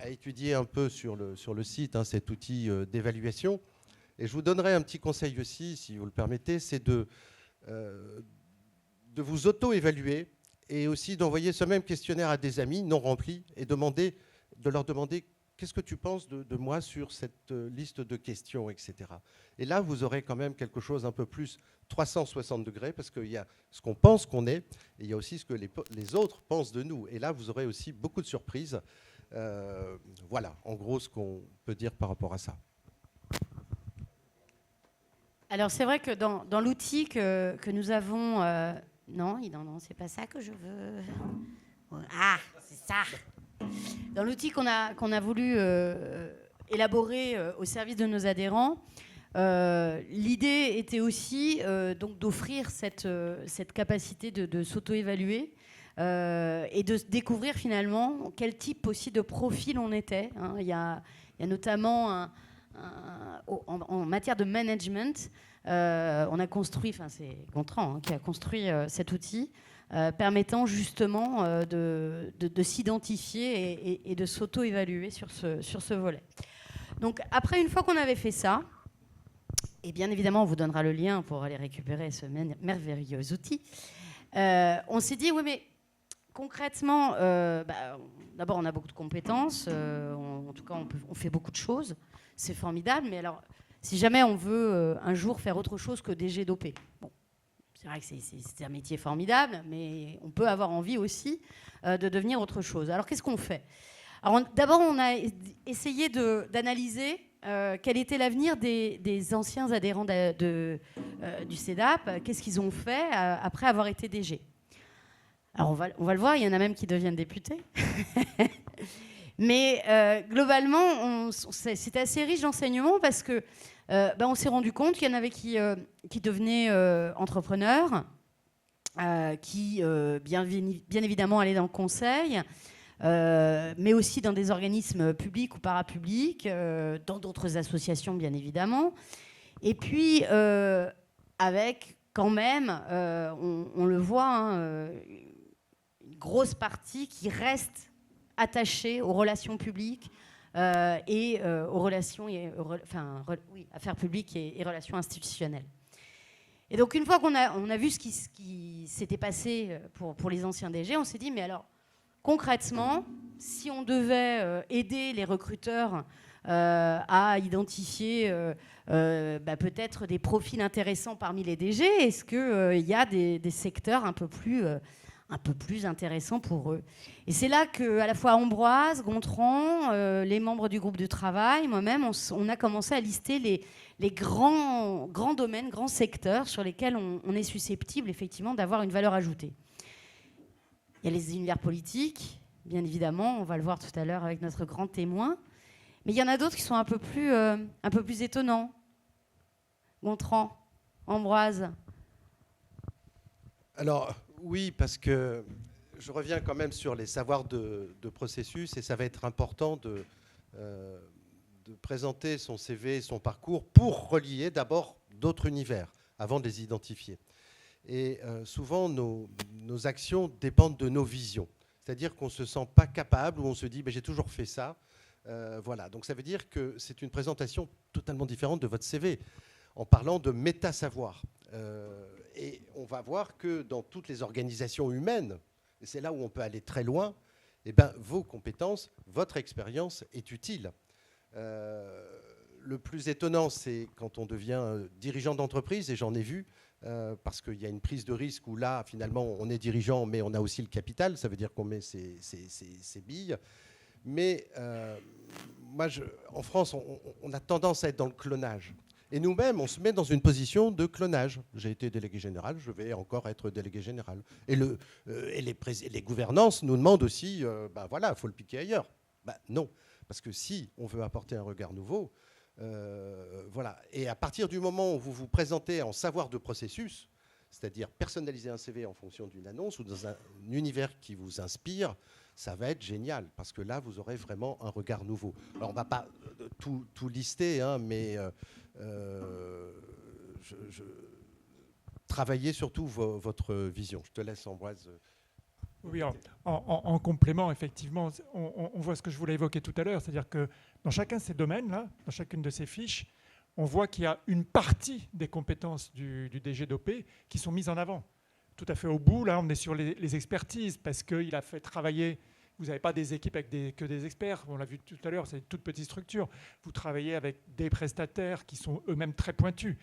étudier un peu sur le site cet outil d'évaluation. Et je vous donnerai un petit conseil aussi, si vous le permettez, c'est de vous auto-évaluer et aussi d'envoyer ce même questionnaire à des amis non remplis et de leur demander qu'est-ce que tu penses de moi sur cette liste de questions, etc. Et là, vous aurez quand même quelque chose un peu plus 360 degrés, parce qu'il y a ce qu'on pense qu'on est, et il y a aussi ce que les autres pensent de nous. Et là, vous aurez aussi beaucoup de surprises. Voilà, en gros, ce qu'on peut dire par rapport à ça. Alors, c'est vrai que dans l'outil que nous avons... non, c'est pas ça que je veux. Ah, c'est ça. Dans l'outil qu'on a voulu élaborer au service de nos adhérents, l'idée était aussi donc d'offrir cette capacité de s'auto-évaluer et de découvrir finalement quel type aussi de profil on était. Hein. Il y a notamment en matière de management, on a construit, enfin c'est Gontran qui a construit cet outil, permettant justement de s'identifier et de s'auto-évaluer sur ce volet. Donc après, une fois qu'on avait fait ça, et bien évidemment on vous donnera le lien pour aller récupérer ce merveilleux outil, on s'est dit, oui mais concrètement, d'abord on a beaucoup de compétences, en tout cas on fait beaucoup de choses, c'est formidable, mais alors si jamais on veut un jour faire autre chose que DG dopé, bon, c'est vrai que c'est un métier formidable, mais on peut avoir envie aussi de devenir autre chose. Alors, qu'est-ce qu'on fait? Alors, d'abord, on a essayé d'analyser quel était l'avenir des anciens adhérents du CEDAP. Qu'est-ce qu'ils ont fait après avoir été DG? Alors, on va le voir, il y en a même qui deviennent députés. Mais globalement, c'était assez riche d'enseignements parce que on s'est rendu compte qu'il y en avait qui devenaient entrepreneurs, qui bien évidemment allaient dans le conseil, mais aussi dans des organismes publics ou parapublics, dans d'autres associations bien évidemment. Et puis avec quand même, on le voit, une grosse partie qui reste attachée aux relations publiques, et aux relations, affaires publiques et relations institutionnelles. Et donc une fois qu'on a vu ce qui s'était passé pour les anciens DG, on s'est dit, mais alors concrètement, si on devait aider les recruteurs à identifier peut-être des profils intéressants parmi les DG, est-ce qu'il y a des secteurs un peu plus un peu plus intéressant pour eux. Et c'est là que, à la fois Ambroise, Gontran, les membres du groupe de travail, moi-même, on a commencé à lister les grands domaines, grands secteurs sur lesquels on est susceptible effectivement d'avoir une valeur ajoutée. Il y a les univers politiques, bien évidemment, on va le voir tout à l'heure avec notre grand témoin, mais il y en a d'autres qui sont un peu plus étonnants. Gontran, Ambroise. Alors, oui, parce que je reviens quand même sur les savoirs de processus et ça va être important de présenter son CV et son parcours pour relier d'abord d'autres univers avant de les identifier. Et souvent, nos actions dépendent de nos visions. C'est-à-dire qu'on ne se sent pas capable ou on se dit j'ai toujours fait ça. Voilà. Donc ça veut dire que c'est une présentation totalement différente de votre CV en parlant de méta-savoir. Et on va voir que dans toutes les organisations humaines, et c'est là où on peut aller très loin, vos compétences, votre expérience est utile. Le plus étonnant, c'est quand on devient dirigeant d'entreprise, et j'en ai vu, parce qu'il y a une prise de risque où là, finalement, on est dirigeant, mais on a aussi le capital, ça veut dire qu'on met ses billes. Mais moi, en France, on a tendance à être dans le clonage. Et nous-mêmes, on se met dans une position de clonage. J'ai été délégué général, je vais encore être délégué général. Et les gouvernances nous demandent aussi, voilà, il faut le piquer ailleurs. Non, parce que si on veut apporter un regard nouveau, voilà. Et à partir du moment où vous vous présentez en savoir de processus, c'est-à-dire personnaliser un CV en fonction d'une annonce ou dans un univers qui vous inspire, ça va être génial, parce que là, vous aurez vraiment un regard nouveau. Alors, on ne va pas tout lister, hein, mais travaillez surtout votre vision. Je te laisse, Ambroise. Oui, en complément, effectivement, on voit ce que je voulais évoquer tout à l'heure, c'est-à-dire que dans chacun de ces domaines-là, dans chacune de ces fiches, on voit qu'il y a une partie des compétences du DG d'OP qui sont mises en avant. Tout à fait au bout, là, on est sur les expertises, parce qu'il a fait travailler, vous n'avez pas des équipes avec que des experts, on l'a vu tout à l'heure, c'est une toute petite structure. Vous travaillez avec des prestataires qui sont eux-mêmes très pointus.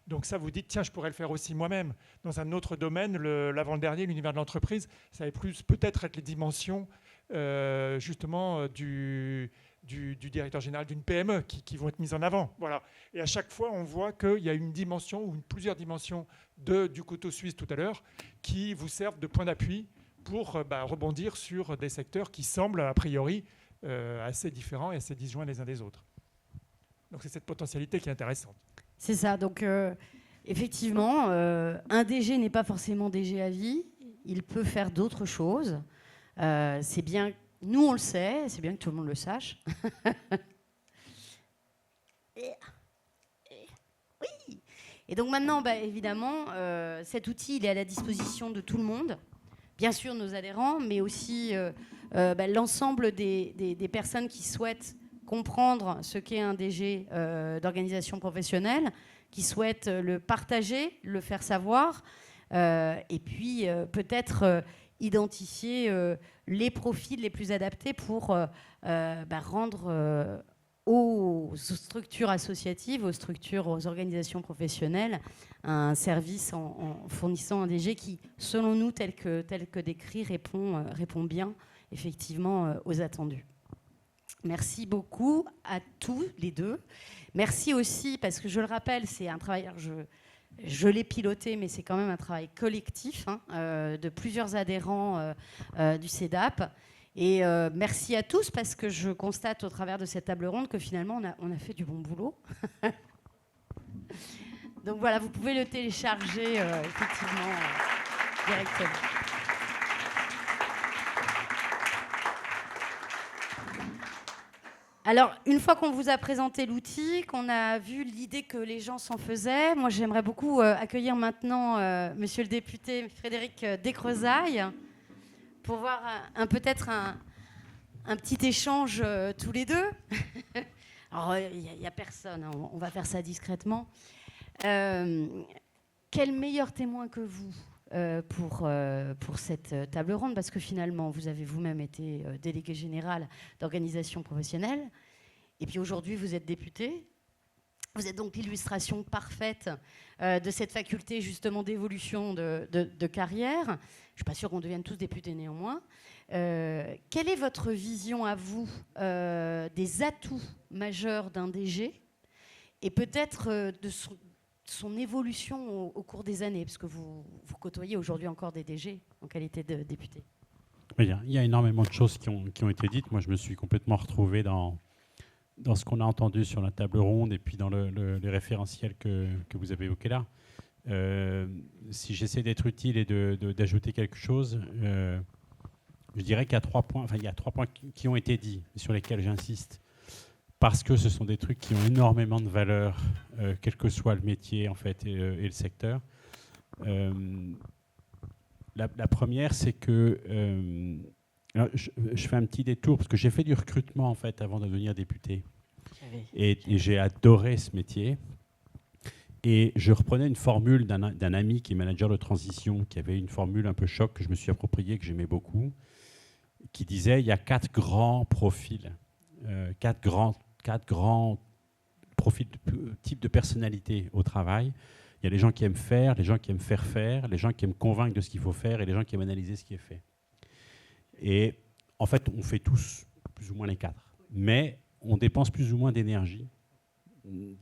Donc ça, vous dites, tiens, je pourrais le faire aussi moi-même. Dans un autre domaine, l'avant-dernier, l'univers de l'entreprise, ça va plus peut-être être les dimensions justement du directeur général d'une PME qui vont être mises en avant. Voilà. Et à chaque fois, on voit qu'il y a une dimension ou plusieurs dimensions du couteau suisse tout à l'heure qui vous servent de point d'appui pour rebondir sur des secteurs qui semblent a priori assez différents et assez disjoints les uns des autres. Donc c'est cette potentialité qui est intéressante. C'est ça. Donc effectivement, un DG n'est pas forcément DG à vie. Il peut faire d'autres choses. C'est bien, nous on le sait, c'est bien que tout le monde le sache. Oui. Et donc maintenant, évidemment, cet outil il est à la disposition de tout le monde. Bien sûr nos adhérents, mais aussi l'ensemble des personnes qui souhaitent comprendre ce qu'est un DG d'organisation professionnelle, qui souhaitent le partager, le faire savoir, et puis peut-être identifier les profils les plus adaptés pour rendre aux structures associatives, aux organisations professionnelles, un service en fournissant un DG qui, selon nous, tel que décrit, répond bien effectivement aux attendus. Merci beaucoup à tous les deux. Merci aussi, parce que je le rappelle, c'est un travail, je l'ai piloté, mais c'est quand même un travail collectif de plusieurs adhérents du CEDAP. Et merci à tous, parce que je constate au travers de cette table ronde que finalement, on a fait du bon boulot. Donc voilà, vous pouvez le télécharger effectivement directement. Alors, une fois qu'on vous a présenté l'outil, qu'on a vu l'idée que les gens s'en faisaient, moi j'aimerais beaucoup accueillir maintenant monsieur le député Frédéric Descrozailles pour voir peut-être un petit échange tous les deux. Alors, il n'y a personne, hein, on va faire ça discrètement. Quel meilleur témoin que vous pour cette table ronde, parce que finalement, vous avez vous-même été délégué général d'organisation professionnelle, et puis aujourd'hui, vous êtes député. Vous êtes donc l'illustration parfaite de cette faculté justement d'évolution de carrière. Je ne suis pas sûre qu'on devienne tous députés néanmoins. Quelle est votre vision à vous des atouts majeurs d'un DG et peut-être de son évolution au cours des années, parce que vous côtoyez aujourd'hui encore des DG en qualité de député? Il y a énormément de choses qui ont été dites. Moi, je me suis complètement retrouvé dans ce qu'on a entendu sur la table ronde et puis dans les référentiels que vous avez évoqués là. Si j'essaie d'être utile et d'ajouter quelque chose, je dirais qu'il y a 3 points, il y a 3 points qui ont été dits, sur lesquels j'insiste, parce que ce sont des trucs qui ont énormément de valeur, quel que soit le métier en fait, et le secteur. La première, c'est que je fais un petit détour parce que j'ai fait du recrutement en fait avant de devenir député, et j'ai adoré ce métier. Et je reprenais une formule d'un ami qui est manager de transition, qui avait une formule un peu choc que je me suis appropriée, que j'aimais beaucoup, qui disait il y a 4 grands profils, 4 grands profils, types de personnalité au travail. Il y a les gens qui aiment faire, les gens qui aiment faire, les gens qui aiment convaincre de ce qu'il faut faire et les gens qui aiment analyser ce qui est fait. Et en fait, on fait tous plus ou moins les 4. Mais on dépense plus ou moins d'énergie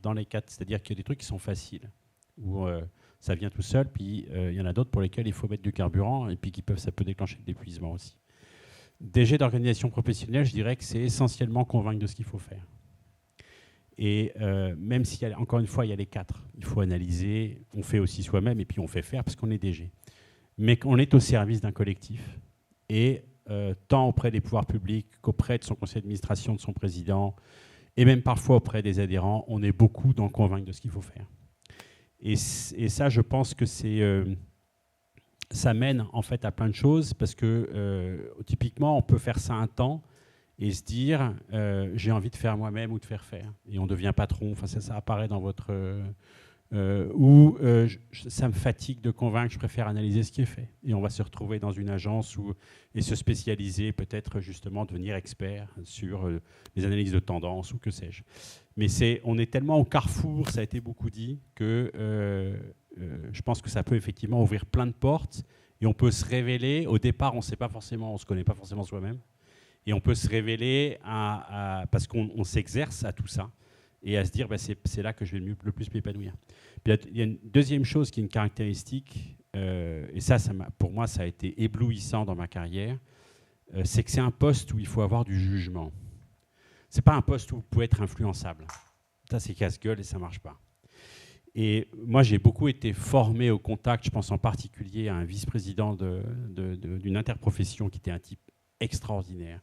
dans les 4. C'est-à-dire qu'il y a des trucs qui sont faciles, où ça vient tout seul, puis il y en a d'autres pour lesquels il faut mettre du carburant et puis ça peut déclencher de l'épuisement aussi. DG d'organisation professionnelle, je dirais que c'est essentiellement convaincre de ce qu'il faut faire. Et même s'il y a, encore une fois, il y a les 4. Il faut analyser, on fait aussi soi-même et puis on fait faire parce qu'on est DG. Mais qu'on est au service d'un collectif. Et tant auprès des pouvoirs publics qu'auprès de son conseil d'administration, de son président, et même parfois auprès des adhérents, on est beaucoup dans le convaincre de ce qu'il faut faire. Et ça, je pense que ça mène en fait à plein de choses, parce que typiquement, on peut faire ça un temps et se dire j'ai envie de faire moi-même ou de faire. Et on devient patron, enfin ça apparaît dans votre... ça me fatigue de convaincre, je préfère analyser ce qui est fait. Et on va se retrouver dans une agence et se spécialiser, peut-être justement devenir expert sur les analyses de tendance ou que sais-je. Mais on est tellement au carrefour, ça a été beaucoup dit, que je pense que ça peut effectivement ouvrir plein de portes et on peut se révéler. Au départ, on ne se connaît pas forcément soi-même. Et on peut se révéler parce qu'on s'exerce à tout ça et à se dire c'est là que je vais le plus m'épanouir. Puis il y a une deuxième chose qui est une caractéristique, et ça pour moi ça a été éblouissant dans ma carrière, c'est que c'est un poste où il faut avoir du jugement. C'est pas un poste où vous pouvez être influençable. Ça c'est casse-gueule et ça marche pas. Et moi j'ai beaucoup été formé au contact, je pense en particulier à un vice-président d'une interprofession qui était un type extraordinaire.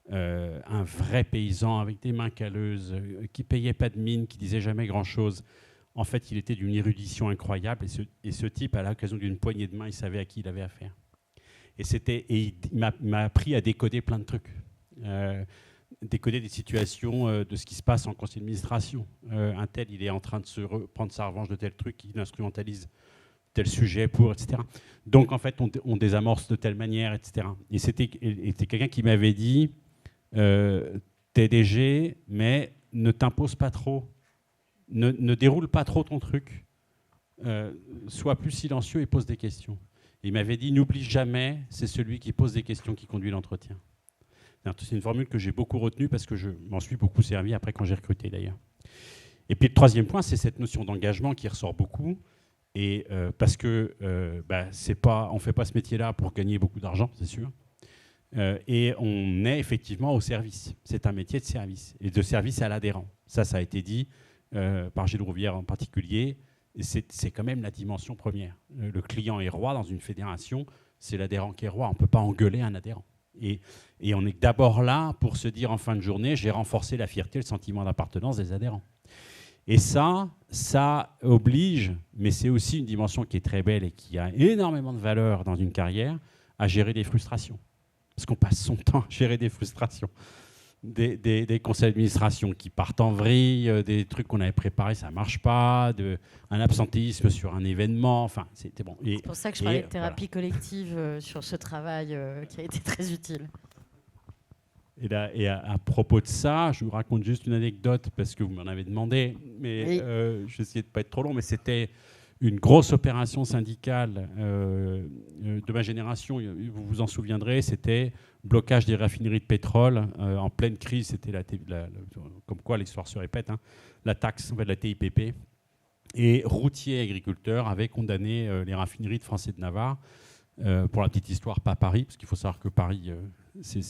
Un vrai paysan avec des mains calleuses, qui payait pas de mine, qui disait jamais grand-chose. En fait, il était d'une érudition incroyable et ce type, à l'occasion d'une poignée de main, il savait à qui il avait affaire. Et il m'a appris à décoder plein de trucs. Décoder des situations de ce qui se passe en conseil d'administration. Un tel, il est en train de prendre sa revanche de tel truc, il instrumentalise tel sujet etc. Donc, en fait, on désamorce de telle manière, etc. Et c'était quelqu'un qui m'avait dit t'es DG, mais ne t'impose pas trop. Ne déroule pas trop ton truc. Sois plus silencieux et pose des questions. Et il m'avait dit n'oublie jamais, c'est celui qui pose des questions qui conduit l'entretien. C'est une formule que j'ai beaucoup retenue parce que je m'en suis beaucoup servi après quand j'ai recruté d'ailleurs. Et puis le troisième point, c'est cette notion d'engagement qui ressort beaucoup. Et parce que on ne fait pas ce métier-là pour gagner beaucoup d'argent, c'est sûr. Et on est effectivement au service. C'est un métier de service, et de service à l'adhérent. Ça a été dit par Gilles Rouvière en particulier. Et c'est quand même la dimension première. Le client est roi dans une fédération, c'est l'adhérent qui est roi. On ne peut pas engueuler un adhérent. Et on est d'abord là pour se dire en fin de journée, j'ai renforcé la fierté, le sentiment d'appartenance des adhérents. Et ça oblige, mais c'est aussi une dimension qui est très belle et qui a énormément de valeur dans une carrière, à gérer des frustrations. Parce qu'on passe son temps à gérer des frustrations. Des conseils d'administration qui partent en vrille, des trucs qu'on avait préparés, ça ne marche pas, un absentéisme sur un événement. Enfin, c'était bon. C'est pour ça que je parlais de thérapie collective sur ce travail qui a été très utile. Et à propos de ça, je vous raconte juste une anecdote parce que vous m'en avez demandé, mais Oui. je vais essayer de ne pas être trop long, mais c'était une grosse opération syndicale de ma génération, vous vous en souviendrez, c'était blocage des raffineries de pétrole en pleine crise, c'était comme quoi l'histoire se répète, hein, la taxe, en fait, la TIPP, et routiers et agriculteurs avaient condamné les raffineries de France et de Navarre. Pour la petite histoire, pas Paris, parce qu'il faut savoir que Paris, c'est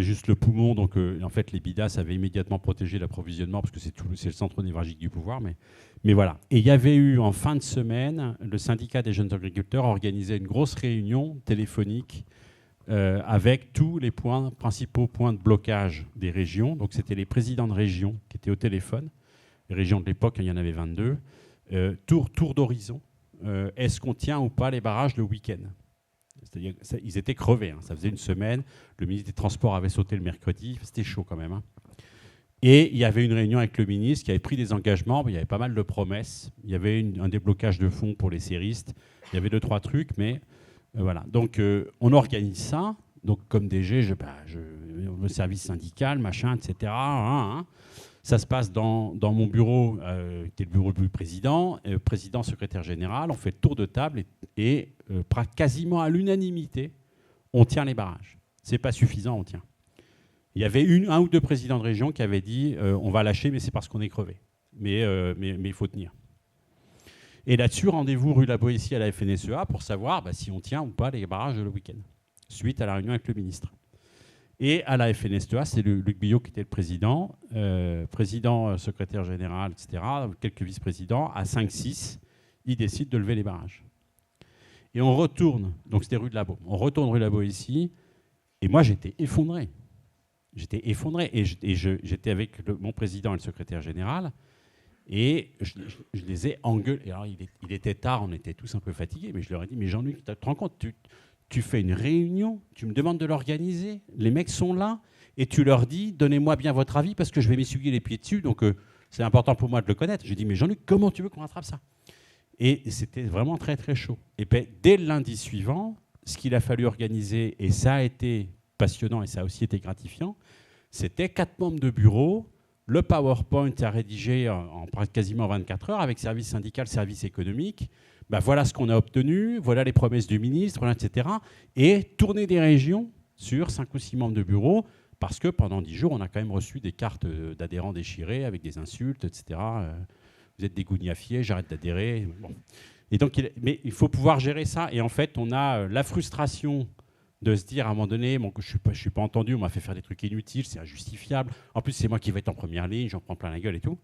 juste le poumon. Donc, en fait, les BIDAS avaient immédiatement protégé l'approvisionnement, parce que c'est le centre névralgique du pouvoir. Mais voilà. Et il y avait eu, en fin de semaine, le syndicat des jeunes agriculteurs organisait une grosse réunion téléphonique avec tous les principaux points de blocage des régions. Donc, c'était les présidents de régions qui étaient au téléphone. Les régions de l'époque, il y en avait 22. Tour d'horizon. Est-ce qu'on tient ou pas les barrages le week-end ? C'est-à-dire, ils étaient crevés, hein. Ça faisait une semaine. Le ministre des Transports avait sauté le mercredi. C'était chaud quand même, hein. Et il y avait une réunion avec le ministre qui avait pris des engagements. Il y avait pas mal de promesses. Il y avait un déblocage de fonds pour les séristes. Il y avait 2-3 trucs, mais voilà. Donc, on organise ça. Donc, comme DG, le service syndical, machin, etc. Ça se passe dans mon bureau, qui est le bureau du président, président, secrétaire général. On fait le tour de table et quasiment à l'unanimité, on tient les barrages. C'est pas suffisant, on tient. Il y avait un ou deux présidents de région qui avaient dit on va lâcher, mais c'est parce qu'on est crevé. Mais il faut tenir. Et là-dessus, rendez-vous rue La Boétie à la FNSEA pour savoir si on tient ou pas les barrages le week-end, suite à la réunion avec le ministre. Et à la FNSEA, c'est Luc Billot qui était le président, secrétaire général, etc., quelques vice-présidents, à 5-6, ils décident de lever les barrages. Et on retourne, donc c'était rue de la Baume, on retourne rue de la Boétie, et moi j'étais effondré. Et j'étais avec mon président et le secrétaire général, et je les ai engueulés. Alors il était tard, on était tous un peu fatigués, mais je leur ai dit, mais Jean-Luc, tu te rends compte, tu fais une réunion, tu me demandes de l'organiser, les mecs sont là, et tu leur dis, donnez-moi bien votre avis, parce que je vais m'essuyer les pieds dessus, donc c'est important pour moi de le connaître. J'ai dit, mais Jean-Luc, comment tu veux qu'on rattrape ça ? Et c'était vraiment très, très chaud. Et puis, dès le lundi suivant, ce qu'il a fallu organiser, et ça a été passionnant, et ça a aussi été gratifiant, c'était 4 membres de bureau, le PowerPoint à rédiger en quasiment 24 heures, avec service syndical, service économique. Voilà ce qu'on a obtenu, voilà les promesses du ministre, voilà, etc. Et tourner des régions sur 5 ou 6 membres de bureau, parce que pendant 10 jours, on a quand même reçu des cartes d'adhérents déchirées avec des insultes, etc. Vous êtes des gougnafiers, j'arrête d'adhérer. Bon. Et donc, mais il faut pouvoir gérer ça. Et en fait, on a la frustration de se dire à un moment donné, je ne suis pas entendu, on m'a fait faire des trucs inutiles, c'est injustifiable. En plus, c'est moi qui vais être en première ligne, j'en prends plein la gueule et tout.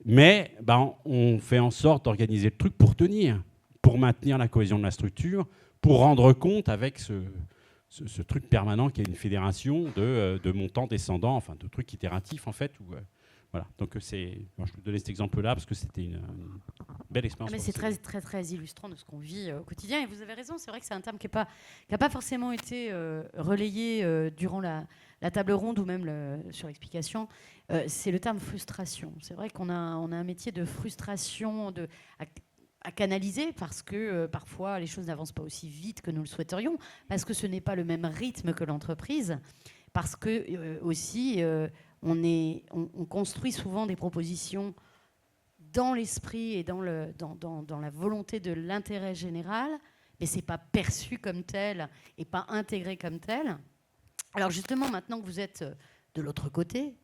Mais on fait en sorte d'organiser le truc pour tenir, pour maintenir la cohésion de la structure, pour rendre compte avec ce truc permanent qui est une fédération de montants descendants, enfin de trucs itératifs en fait. Voilà. Donc je vous donner cet exemple-là parce que c'était une belle expérience. Mais c'est très, très, très illustrant de ce qu'on vit au quotidien. Et vous avez raison, c'est vrai que c'est un terme qui n'a pas forcément été relayé durant la table ronde ou même sur l'explication. C'est le terme frustration. C'est vrai qu'on a un métier de frustration à canaliser parce que parfois les choses n'avancent pas aussi vite que nous le souhaiterions, parce que ce n'est pas le même rythme que l'entreprise, parce que aussi on construit souvent des propositions dans l'esprit et dans la volonté de l'intérêt général, mais ce n'est pas perçu comme tel et pas intégré comme tel. Alors justement, maintenant que vous êtes de l'autre côté,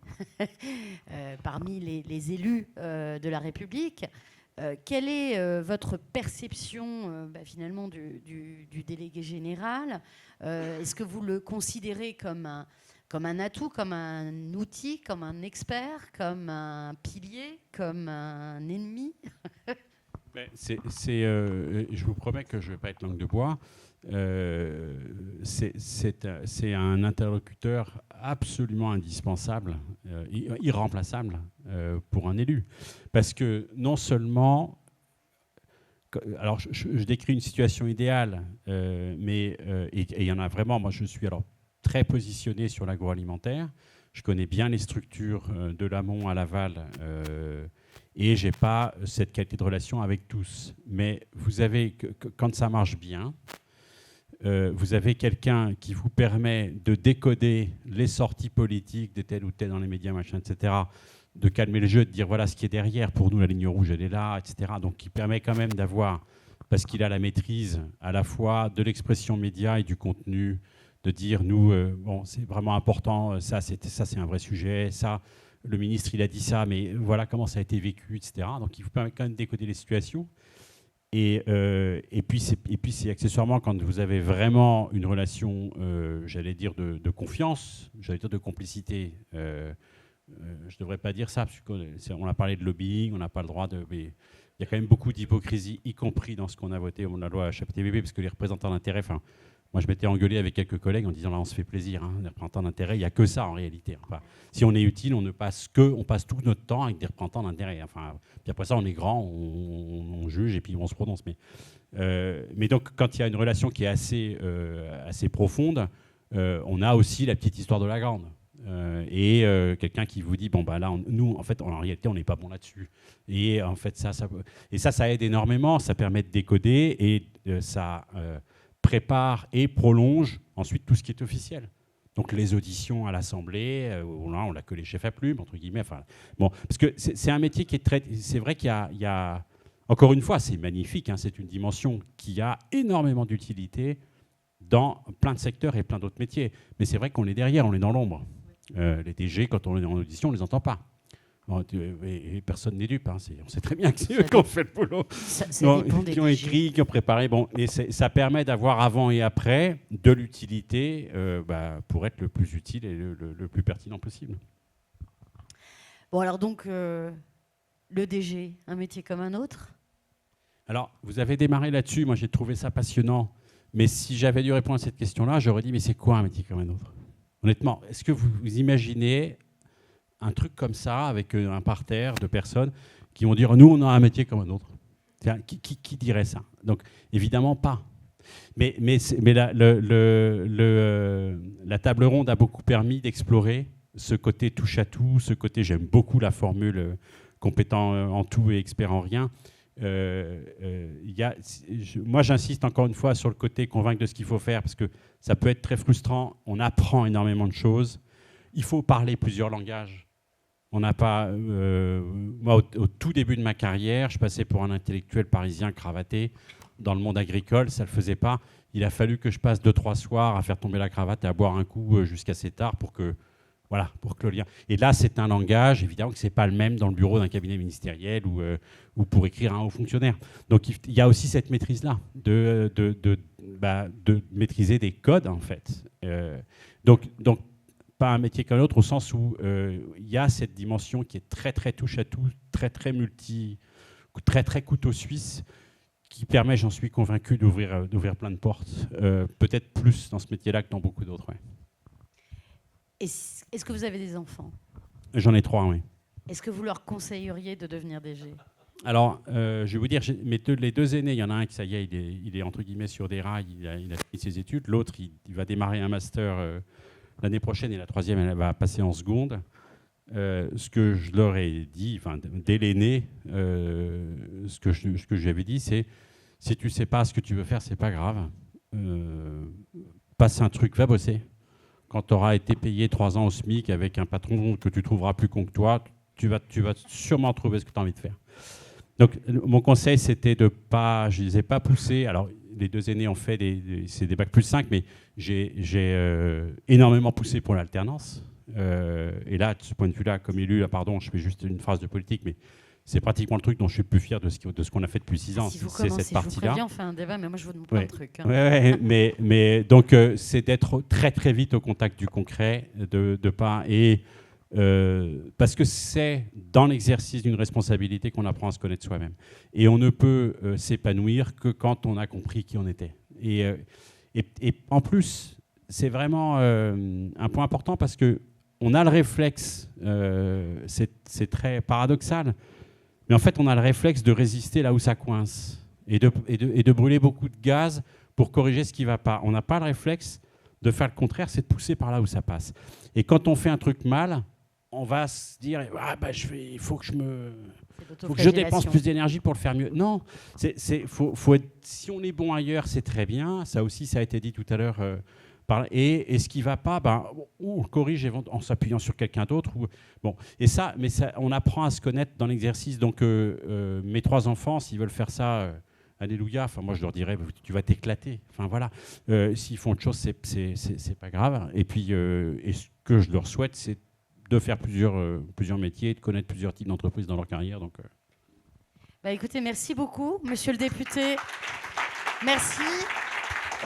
parmi les élus de la République, quelle est votre perception finalement du délégué général ? Est-ce que vous le considérez comme un atout, comme un outil, comme un expert, comme un pilier, comme un ennemi ? Je vous promets que je ne vais pas être langue de bois. C'est un interlocuteur absolument indispensable, irremplaçable pour un élu. Parce que non seulement... Alors, je décris une situation idéale, mais il y en a vraiment... Moi, je suis très positionné sur l'agroalimentaire. Je connais bien les structures de l'amont à l'aval et je n'ai pas cette qualité de relation avec tous. Mais vous avez, quand ça marche bien, vous avez quelqu'un qui vous permet de décoder les sorties politiques de tel ou tel dans les médias, machin, etc., de calmer le jeu, de dire voilà ce qui est derrière, pour nous la ligne rouge elle est là, etc. Donc qui permet quand même d'avoir, parce qu'il a la maîtrise à la fois de l'expression média et du contenu, de dire nous, bon c'est vraiment important, ça c'est un vrai sujet, ça le ministre il a dit ça, mais voilà comment ça a été vécu, etc. Donc il vous permet quand même de décoder les situations. Et puis c'est accessoirement quand vous avez vraiment une relation, j'allais dire de confiance, j'allais dire de complicité. Je ne devrais pas dire ça, parce qu'on a parlé de lobbying, on n'a pas le droit de... Mais il y a quand même beaucoup d'hypocrisie, y compris dans ce qu'on a voté au moment de la loi HAPTVP, parce que les représentants d'intérêt... Moi, je m'étais engueulé avec quelques collègues en disant là, on se fait plaisir, hein, les représentants d'intérêt, il n'y a que ça en réalité. Enfin, si on est utile, on passe tout notre temps avec des représentants d'intérêt. Enfin, puis après ça, on est grand, on juge et puis on se prononce. Mais donc, quand il y a une relation qui est assez profonde, on a aussi la petite histoire de la grande. Et quelqu'un qui vous dit bon bah là nous en fait en réalité on n'est pas bon là-dessus et en fait ça aide énormément, ça permet de décoder et ça prépare et prolonge ensuite tout ce qui est officiel. Donc les auditions à l'Assemblée, là on n'a que les chefs à plumes entre guillemets. Enfin bon parce que c'est un métier qui est très, c'est vrai qu'il y a encore une fois c'est magnifique, hein, c'est une dimension qui a énormément d'utilité dans plein de secteurs et plein d'autres métiers. Mais c'est vrai qu'on est derrière, on est dans l'ombre. Les DG, quand on est en audition, on ne les entend pas. Bon, et personne n'est dupe. Hein, on sait très bien que c'est eux qui ont fait le boulot. Qui ont écrit, qui ont préparé. Bon, et ça permet d'avoir avant et après de l'utilité pour être le plus utile et le plus pertinent possible. Bon, alors donc, le DG, un métier comme un autre ? Alors, vous avez démarré là-dessus. Moi, j'ai trouvé ça passionnant. Mais si j'avais dû répondre à cette question-là, j'aurais dit, mais c'est quoi un métier comme un autre ? Honnêtement, est-ce que vous imaginez un truc comme ça, avec un parterre de personnes qui vont dire « Nous, on a un métier comme un autre ». Qui dirait ça? Donc, évidemment pas. Mais la table ronde a beaucoup permis d'explorer ce côté touche-à-tout, ce côté, j'aime beaucoup la formule compétent en tout et expert en rien. Moi, j'insiste encore une fois sur le côté convaincre de ce qu'il faut faire, parce que ça peut être très frustrant. On apprend énormément de choses. Il faut parler plusieurs langages. On n'a pas... moi, au tout début de ma carrière, je passais pour un intellectuel parisien cravaté. Dans le monde agricole, ça ne le faisait pas. Il a fallu que je passe 2-3 soirs à faire tomber la cravate et à boire un coup jusqu'à assez tard pour que le lien... Et là, c'est un langage, évidemment, que ce n'est pas le même dans le bureau d'un cabinet ministériel ou pour écrire un haut fonctionnaire. Donc, il y a aussi cette maîtrise-là, de maîtriser des codes, en fait. Donc, pas un métier qu'un autre, au sens où il y a cette dimension qui est très, très touche-à-tout, très, très très, très couteau suisse, qui permet, j'en suis convaincu, d'ouvrir plein de portes. Peut-être plus dans ce métier-là que dans beaucoup d'autres, ouais. Est-ce que vous avez des enfants? J'en ai 3, oui. Est-ce que vous leur conseilleriez de devenir DG? Alors, je vais vous dire, les 2 aînés, il y en a un qui, ça y est, il est entre guillemets sur des rails, il a fini ses études. L'autre, il va démarrer un master l'année prochaine et la 3e, elle va passer en seconde. Ce que je leur ai dit, dès l'aîné, ce que j'avais dit, c'est si tu ne sais pas ce que tu veux faire, c'est pas grave. Passe un truc, va bosser. Quand tu auras été payé 3 ans au SMIC avec un patron que tu trouveras plus con que toi, tu vas sûrement trouver ce que tu as envie de faire. Donc, mon conseil, c'était de pas... Je ne les ai pas poussés. Alors, les 2 aînés ont fait c'est des bac plus 5, mais j'ai énormément poussé pour l'alternance. Et là, de ce point de vue-là, comme élu, pardon, je fais juste une phrase de politique, mais c'est pratiquement le truc dont je suis le plus fier de ce qu'on a fait depuis 6 ans. Si vous c'est cette partie-là. Je vous préviens, on fait un débat, mais moi, je vous demande plein de trucs. Hein. Ouais, mais donc, c'est d'être très, très vite au contact du concret, de pas... parce que c'est dans l'exercice d'une responsabilité qu'on apprend à se connaître soi-même. Et on ne peut s'épanouir que quand on a compris qui on était. Et en plus, c'est vraiment un point important parce qu'on a le réflexe, c'est très paradoxal, mais en fait, on a le réflexe de résister là où ça coince et de brûler beaucoup de gaz pour corriger ce qui ne va pas. On n'a pas le réflexe de faire le contraire, c'est de pousser par là où ça passe. Et quand on fait un truc mal, on va se dire il faut que je me faut que je dépense plus d'énergie pour le faire mieux. Non, faut être, si on est bon ailleurs, c'est très bien. Ça aussi, ça a été dit tout à l'heure. Et ce qui ne va pas, on corrige en s'appuyant sur quelqu'un d'autre. Bon. Mais ça, on apprend à se connaître dans l'exercice. Donc, mes 3 enfants, s'ils veulent faire ça, alléluia. Enfin, moi, je leur dirais, tu vas t'éclater. Enfin, voilà. S'ils font autre chose, c'est pas grave. Et puis, et ce que je leur souhaite, c'est de faire plusieurs métiers, de connaître plusieurs types d'entreprises dans leur carrière. Donc, écoutez, merci beaucoup, monsieur le député. Merci.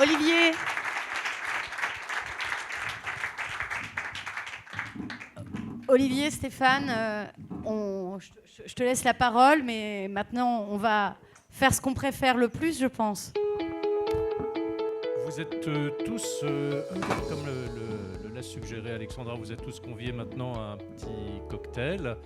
Olivier. Olivier, Stéphane, je te laisse la parole, mais maintenant, on va faire ce qu'on préfère le plus, je pense. Vous êtes tous, comme l'a suggéré Alexandra, vous êtes tous conviés maintenant à un petit cocktail.